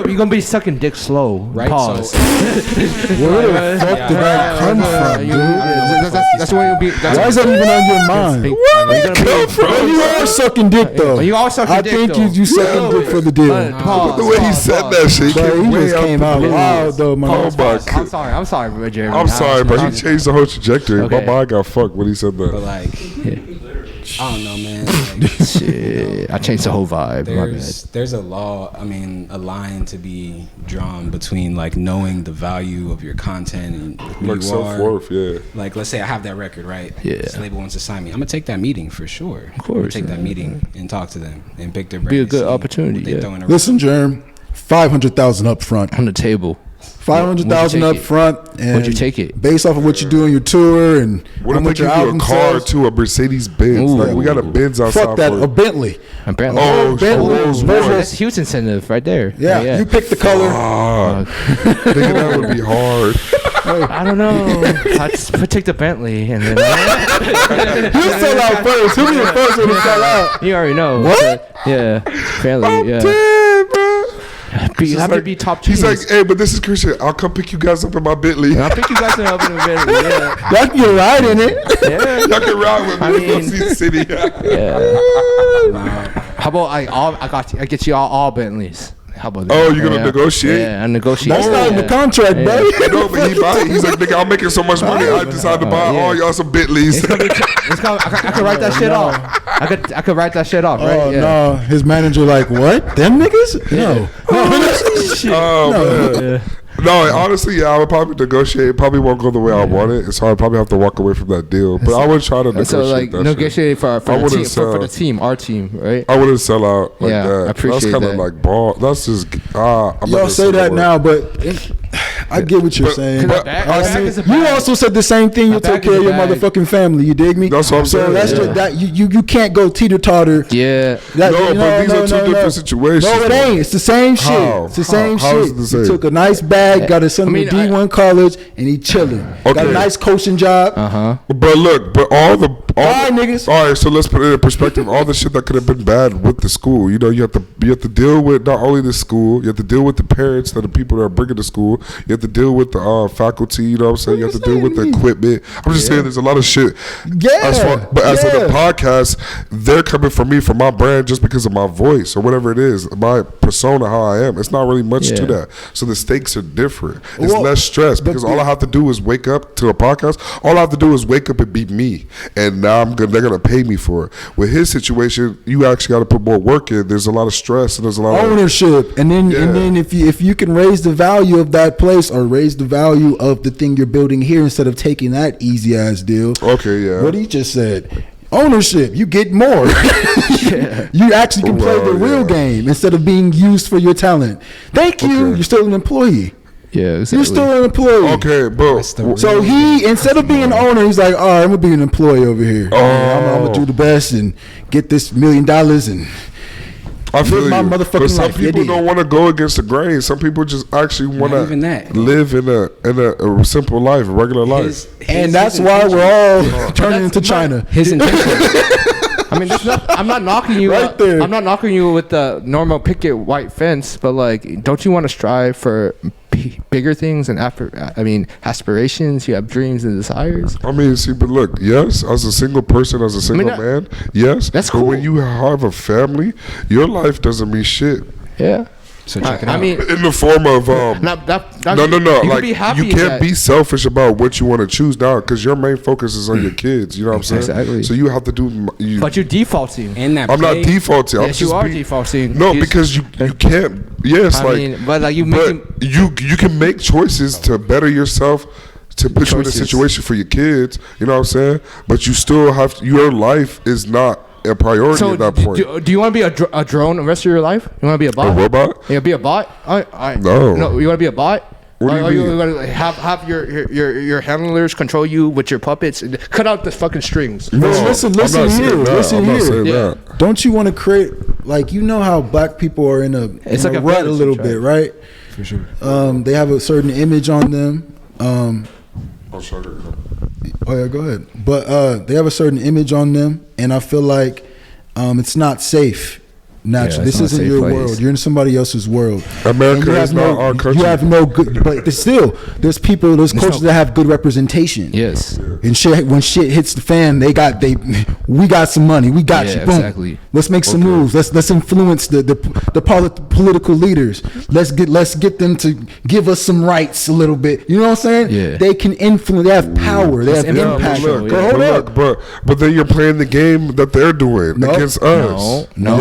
Speaker 3: You're gonna be sucking dick slow.
Speaker 8: Right.
Speaker 3: Pause.
Speaker 8: So,
Speaker 1: Where the fuck did that come from, dude?
Speaker 3: That's what you'll be.
Speaker 1: Why is that even on your mind?
Speaker 3: Where did it come
Speaker 1: Bro, you are sucking dick though.
Speaker 3: You are sucking dick,
Speaker 1: I think
Speaker 3: though.
Speaker 1: you sucking dick for the deal.
Speaker 2: The way he said that shit,
Speaker 1: Bro, he just came out wild though, man.
Speaker 2: Oh my God.
Speaker 3: I'm sorry, Jeremy.
Speaker 2: I'm sorry, but he changed the whole trajectory.
Speaker 3: Okay.
Speaker 2: My mind got fucked when he said that.
Speaker 8: but like, I don't know, man. Like,
Speaker 3: Shit, I changed the whole vibe. My bad.
Speaker 8: there's a a line to be drawn between like knowing the value of your content and who
Speaker 2: Like
Speaker 8: you
Speaker 2: self-worth,
Speaker 8: are.
Speaker 2: yeah.
Speaker 8: Like, let's say I have that record, right?
Speaker 3: Yeah.
Speaker 8: This label wants to sign me. I'm gonna take that meeting for sure.
Speaker 3: Of course,
Speaker 8: I'm gonna take
Speaker 3: man.
Speaker 8: that meeting and talk to them and pick their brain.
Speaker 3: Be a
Speaker 8: and
Speaker 3: good
Speaker 8: see
Speaker 3: opportunity,
Speaker 8: what they
Speaker 3: yeah.
Speaker 8: throwing around.
Speaker 1: Listen, Jerm, 500,000 up front.
Speaker 3: On the table.
Speaker 1: 500,000
Speaker 3: Would
Speaker 1: up
Speaker 3: you take it?
Speaker 1: front. And
Speaker 3: Would you take it?
Speaker 1: Based off of what you do on your tour and
Speaker 2: What
Speaker 1: how
Speaker 2: if they
Speaker 1: much your
Speaker 2: give you a
Speaker 1: album
Speaker 2: car
Speaker 1: sells?
Speaker 2: too, a Mercedes Benz?
Speaker 3: Ooh.
Speaker 2: Like we got a Benz outside.
Speaker 1: Fuck that,
Speaker 2: for
Speaker 1: a Bentley.
Speaker 3: Apparently.
Speaker 2: Oh,
Speaker 1: Bentley.
Speaker 2: Rolls
Speaker 1: Rolls
Speaker 2: Royce.
Speaker 3: That's huge incentive right there.
Speaker 1: Yeah, you pick the color.
Speaker 2: Nigga, that would be hard.
Speaker 3: I don't know. I just take the Bentley and then
Speaker 1: You sell out first. Who be the first one to sell out?
Speaker 3: you already know.
Speaker 1: What?
Speaker 3: Yeah, apparently. Yeah.
Speaker 2: Damn, bro.
Speaker 3: You have to be top
Speaker 2: He's
Speaker 3: cheese.
Speaker 2: like, hey, but this is Christian. I'll come pick you guys up in my Bentley.
Speaker 3: I'll pick you guys up in a Bentley. Yeah.
Speaker 1: Y'all can get right in it.
Speaker 3: Yeah.
Speaker 2: Y'all can ride with me.
Speaker 3: I
Speaker 2: Go
Speaker 3: mean-
Speaker 2: see the city.
Speaker 3: How about I get you all Bentleys. How about that?
Speaker 2: Oh, you gonna negotiate?
Speaker 3: Yeah, I negotiate.
Speaker 1: That's not in the
Speaker 3: Yeah.
Speaker 1: contract,
Speaker 3: Yeah.
Speaker 1: bro.
Speaker 2: No, but he buy it. He's like, nigga, I'm making so much money. I decided to buy all y'all some Bentleys.
Speaker 3: I could write that shit off. I could write that shit off, right?
Speaker 1: Oh
Speaker 3: Yeah.
Speaker 1: no, his manager like, what? Them niggas? No.
Speaker 2: Oh man. No, honestly, yeah, I would probably negotiate. It probably won't go the way I want it, so I'd probably have to walk away from that deal. But I would try to negotiate.
Speaker 3: So like
Speaker 2: that
Speaker 3: negotiate
Speaker 2: shit.
Speaker 3: for
Speaker 2: I
Speaker 3: the team,
Speaker 2: wouldn't
Speaker 3: for the team, our team, right?
Speaker 2: I wouldn't sell out like
Speaker 3: Yeah,
Speaker 2: that.
Speaker 3: I appreciate
Speaker 2: That's kind
Speaker 3: that.
Speaker 2: of like ball. That's just I'm not
Speaker 1: Y'all
Speaker 2: gonna
Speaker 1: say
Speaker 2: the
Speaker 1: that
Speaker 2: word.
Speaker 1: now, but I get what you're saying.
Speaker 2: but-
Speaker 1: You also said the same thing. You take
Speaker 3: bag
Speaker 1: care
Speaker 3: is
Speaker 1: of
Speaker 3: a
Speaker 1: your
Speaker 3: bag.
Speaker 1: motherfucking family. You dig me?
Speaker 2: That's what I'm
Speaker 1: so
Speaker 2: saying,
Speaker 1: that's
Speaker 2: yeah.
Speaker 1: just, that you can't go teeter totter.
Speaker 3: Yeah.
Speaker 2: No, but these are two different situations,
Speaker 1: No, it
Speaker 2: though.
Speaker 1: ain't. It's the same shit.
Speaker 2: How?
Speaker 1: It's the same
Speaker 2: How is
Speaker 1: shit.
Speaker 2: it the
Speaker 1: He
Speaker 2: same?
Speaker 1: took a nice bag, got his son
Speaker 3: I mean,
Speaker 1: to D1 college, and he chilling. Got
Speaker 2: Okay.
Speaker 1: a nice coaching job.
Speaker 2: But look, all
Speaker 1: right, niggas.
Speaker 2: All right, so let's put it in perspective. All the shit that could have been bad with the school. You know, you have to deal with not only the school, you have to deal with the parents that the people that are bringing the school. You have to deal with the faculty. You know what I'm saying? You have to deal with the equipment. I'm just saying, there's a lot of shit.
Speaker 1: Yeah,
Speaker 2: As for the podcast, they're coming for me for my brand just because of my voice or whatever it is, my persona, how I am. It's not really much to
Speaker 3: Yeah.
Speaker 2: that. So the stakes are different. It's
Speaker 1: Well,
Speaker 2: less stress because all I have to do is wake up to a podcast. All I have to do is wake up and be me, and now they're gonna pay me for it. With his situation, you actually got to put more work in. There's a lot of stress and there's a lot of
Speaker 1: ownership, and then if you can raise the value of that place or raise the value of the thing you're building here instead of taking that easy ass deal.
Speaker 2: Okay, yeah.
Speaker 1: What he just said. Ownership, you get more. You actually can play the real game instead of being used for your talent. Thank you.
Speaker 2: Okay.
Speaker 1: You're still an employee.
Speaker 3: Yeah, exactly.
Speaker 1: You're still an employee.
Speaker 2: Okay, but
Speaker 1: So he, instead of being an owner, he's like, all right, I'm gonna be an employee over here. I'm gonna do the best and get this $1 million and
Speaker 2: I feel
Speaker 1: live my
Speaker 2: you.
Speaker 1: motherfucking
Speaker 2: But some
Speaker 1: life.
Speaker 2: people
Speaker 1: Idiot.
Speaker 2: don't want to go against the grain. Some people just actually want
Speaker 8: even that.
Speaker 2: to live in a simple life, a regular life.
Speaker 1: And that's why we're all turning into China.
Speaker 8: His intention.
Speaker 3: I mean, I'm not knocking you.
Speaker 1: Right there.
Speaker 3: I'm not knocking you with the normal picket white fence, but like, don't you want to strive for bigger things and aspirations? You have dreams and desires.
Speaker 2: I mean, see, but look, yes, as a single person, as a single man, yes.
Speaker 3: That's
Speaker 2: But
Speaker 3: cool.
Speaker 2: when you have a family, your life doesn't mean shit.
Speaker 3: Yeah.
Speaker 8: So check it
Speaker 3: I
Speaker 8: out.
Speaker 3: mean,
Speaker 2: In the form of
Speaker 3: no.
Speaker 2: no.
Speaker 3: You can
Speaker 2: Like
Speaker 3: be happy
Speaker 2: you
Speaker 3: in
Speaker 2: can't
Speaker 3: that.
Speaker 2: be selfish about what you want to choose now because your main focus is on your kids. You know what I'm saying?
Speaker 3: Exactly.
Speaker 2: So you have to do.
Speaker 3: But you're defaulting.
Speaker 8: in that
Speaker 2: I'm not
Speaker 8: play,
Speaker 2: defaulting. I'm
Speaker 3: Yes, you
Speaker 2: just
Speaker 3: are
Speaker 2: being-
Speaker 3: defaulting.
Speaker 2: No, because you can't. Yes,
Speaker 3: I
Speaker 2: like.
Speaker 3: mean, but like you
Speaker 2: But
Speaker 3: making.
Speaker 2: you can make choices to better yourself, to put you in a
Speaker 3: Choices.
Speaker 2: situation for your kids. You know what I'm saying? But you still have your life is not a priority
Speaker 3: So
Speaker 2: at that point.
Speaker 3: do you want to be a drone the rest of your life? You want to be a bot?
Speaker 2: A robot?
Speaker 3: Yeah, be a bot.
Speaker 2: No.
Speaker 3: No, you want to be a bot?
Speaker 2: What do you
Speaker 3: Are
Speaker 2: mean?
Speaker 3: you gonna have your handlers control you with your puppets? Cut out the fucking strings.
Speaker 2: No,
Speaker 1: Listen
Speaker 2: I'm not
Speaker 1: here.
Speaker 2: saying that.
Speaker 1: Listen
Speaker 2: I'm not saying
Speaker 1: here.
Speaker 2: that.
Speaker 1: Don't you want to create, like, you know how black people are in
Speaker 3: It's
Speaker 1: a
Speaker 3: like a
Speaker 1: rut a
Speaker 3: village,
Speaker 1: little
Speaker 3: right?
Speaker 1: bit, right?
Speaker 8: For sure.
Speaker 1: They have a certain image on them.
Speaker 2: Sorry.
Speaker 1: Oh yeah, go ahead. But they have a certain image on them, and I feel like it's not safe. Naturally, this isn't your world. You're in somebody else's world.
Speaker 2: America is not our country.
Speaker 1: You have no good, but still, there's cultures that have good representation.
Speaker 3: Yes.
Speaker 1: And shit, when shit hits the fan, we got some money. We got you. Boom.
Speaker 3: Exactly.
Speaker 1: Let's make some moves. Let's influence the political leaders. Let's get them to give us some rights a little bit. You know what I'm saying?
Speaker 3: Yeah.
Speaker 1: They can influence. They have power. They have impact.
Speaker 2: But then you're playing the game that they're doing against us.
Speaker 3: No.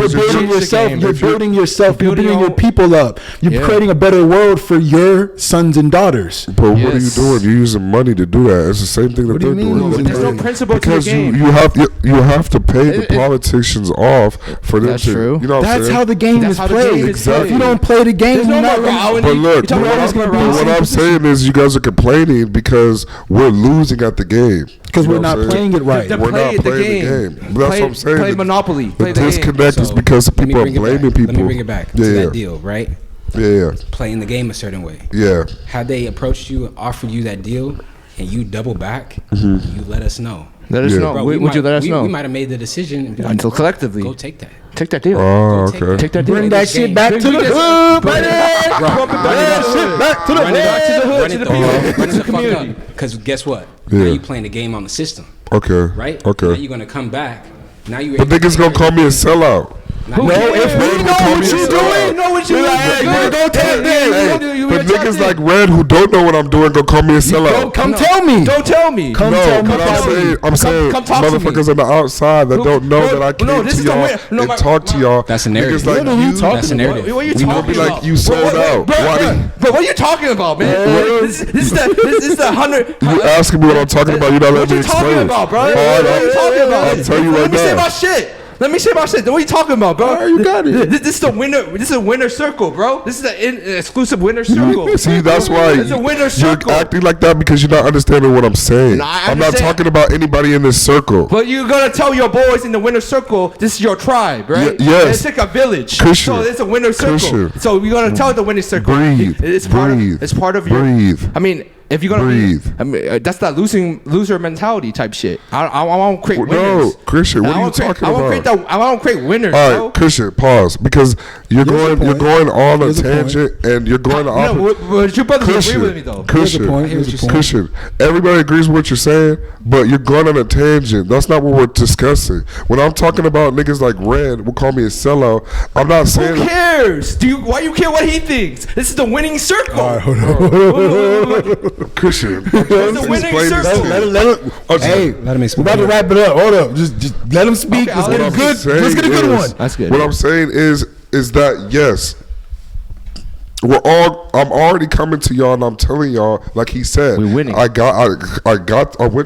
Speaker 1: You're building yourself. You're building yourself. You're building your people up. You're creating a better world for your sons and daughters.
Speaker 2: But what are you doing? You're using money to do that. It's the same thing that they're doing.
Speaker 3: There's no principle to the game.
Speaker 2: You have to pay the politicians off for them
Speaker 3: That's
Speaker 2: to.
Speaker 3: true.
Speaker 2: You know what
Speaker 1: That's
Speaker 2: I'm saying?
Speaker 1: how the game is played.
Speaker 2: Exactly.
Speaker 1: If you don't play the game, you're not gonna.
Speaker 2: But look, what I'm saying is, you guys are complaining because we're losing at the game.
Speaker 1: Because we're not playing it right.
Speaker 2: We're not playing the game. That's what I'm saying.
Speaker 3: Play Monopoly.
Speaker 2: The disconnect is because people are blaming people.
Speaker 8: Let me bring it back to that deal, right?
Speaker 2: Yeah.
Speaker 8: Playing the game a certain way.
Speaker 2: Yeah.
Speaker 8: Had they approached you and offered you that deal and you double back, you let us know.
Speaker 3: Let us know.
Speaker 8: Bro,
Speaker 3: Would you let us know?
Speaker 8: We might have made the decision
Speaker 3: until collectively.
Speaker 8: Go take that.
Speaker 3: Take that deal.
Speaker 2: Oh, okay.
Speaker 3: Take that deal.
Speaker 1: Bring that shit back to the hood, buddy. Back to the hood.
Speaker 8: Run the fuck up. Because guess what? Now you playing the game on the system.
Speaker 2: Okay.
Speaker 8: Right?
Speaker 2: Okay.
Speaker 8: Now you're going to come back. Now you.
Speaker 2: But niggas gonna call me a sellout.
Speaker 1: No, if we know what you're doing,
Speaker 2: don't tell me. But niggas like Red who don't know what I'm doing gonna call me a sellout.
Speaker 1: Come tell me.
Speaker 3: Don't tell me.
Speaker 2: I'm saying motherfuckers on the outside that don't know that I came to y'all and talk to y'all.
Speaker 8: That's a narrative.
Speaker 2: Niggas like you.
Speaker 8: That's a narrative.
Speaker 3: What are you talking about?
Speaker 2: Like you sold out.
Speaker 3: But what are you talking about, man? This is the 100.
Speaker 2: You asking me what I'm talking about? You not letting me explain.
Speaker 3: What are you talking about, bro?
Speaker 2: I'll tell you right now.
Speaker 3: Let me say my shit. Let me say my shit. What are you talking about, bro?
Speaker 1: Right, you got it.
Speaker 3: This is the winner. This is a winner circle, bro. This is an exclusive winner circle.
Speaker 2: See, that's why
Speaker 3: it's a winner circle.
Speaker 2: You're acting like that because you're not understanding what I'm saying.
Speaker 3: No,
Speaker 2: I'm not talking about anybody in this circle.
Speaker 3: But you're gonna tell your boys in the winner circle, this is your tribe, right?
Speaker 2: Yes.
Speaker 3: It's like a village.
Speaker 2: Christian.
Speaker 3: So it's a winner circle.
Speaker 2: Christian.
Speaker 3: So we're gonna tell the winner circle.
Speaker 2: Breathe.
Speaker 3: It's part of your. I mean, if you're gonna
Speaker 2: breathe.
Speaker 3: That's that loser mentality type shit. I want to create winners.
Speaker 2: No, Christian, what are you talking about?
Speaker 3: I want to create winners.
Speaker 2: All right,
Speaker 3: bro.
Speaker 2: Christian, pause because you're going on a tangent and you're going to.
Speaker 3: But your brothers agree with me though.
Speaker 2: Christian, everybody agrees with what you're saying, but you're going on a tangent. That's not what we're discussing. When I'm talking about niggas like Red will call me a sellout, I'm not saying.
Speaker 3: Who cares? Why you care what he thinks? This is the winning circle.
Speaker 1: All right, hold on.
Speaker 2: Christian,
Speaker 3: it's the winning circle.
Speaker 1: Let him explain. We're about to wrap it up. Hold up. Just let him speak.
Speaker 3: Okay,
Speaker 1: Let's get a good one.
Speaker 3: That's good.
Speaker 2: What I'm saying is that yes, I'm already coming to y'all and I'm telling y'all, like he said,
Speaker 3: we winning.
Speaker 2: I went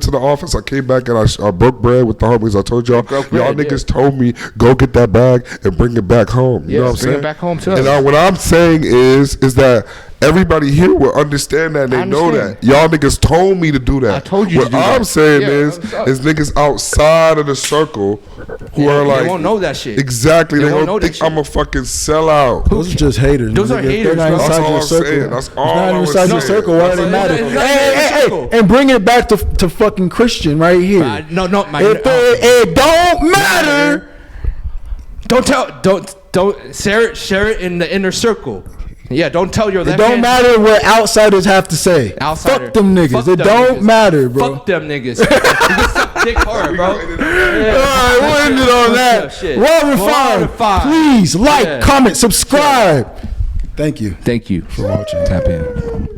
Speaker 2: to the office, I came back and I broke bread with the homies. I told y'all niggas told me go get that bag and bring it back home. You know what I'm saying?
Speaker 3: Bring it back home to us.
Speaker 2: And what I'm saying is that everybody here will understand that and they know that. Y'all niggas told me to do that.
Speaker 3: I told you
Speaker 2: what
Speaker 3: to do
Speaker 2: I'm
Speaker 3: that.
Speaker 2: saying is niggas outside of the circle who are like,
Speaker 3: they won't know that shit.
Speaker 2: Exactly. They
Speaker 3: won't
Speaker 2: don't
Speaker 3: know
Speaker 2: think I'm a fucking sellout.
Speaker 1: Those are just haters.
Speaker 3: Those are haters, bro.
Speaker 2: That's all I'm saying. That's all I'm
Speaker 1: inside your circle. Why do they matter? Hey, and bring it back to fucking Christian right here. If it don't matter.
Speaker 3: Don't share it in the inner circle. Yeah, don't tell your left
Speaker 1: It don't
Speaker 3: hand.
Speaker 1: matter what outsiders have to say. Fuck them niggas. It don't matter, bro.
Speaker 3: Fuck them niggas. You can suck dick hard, bro.
Speaker 1: All right, we'll end it on that. Well, please like, comment, subscribe. Thank you.
Speaker 3: Thank you
Speaker 1: for watching.
Speaker 8: Tap in.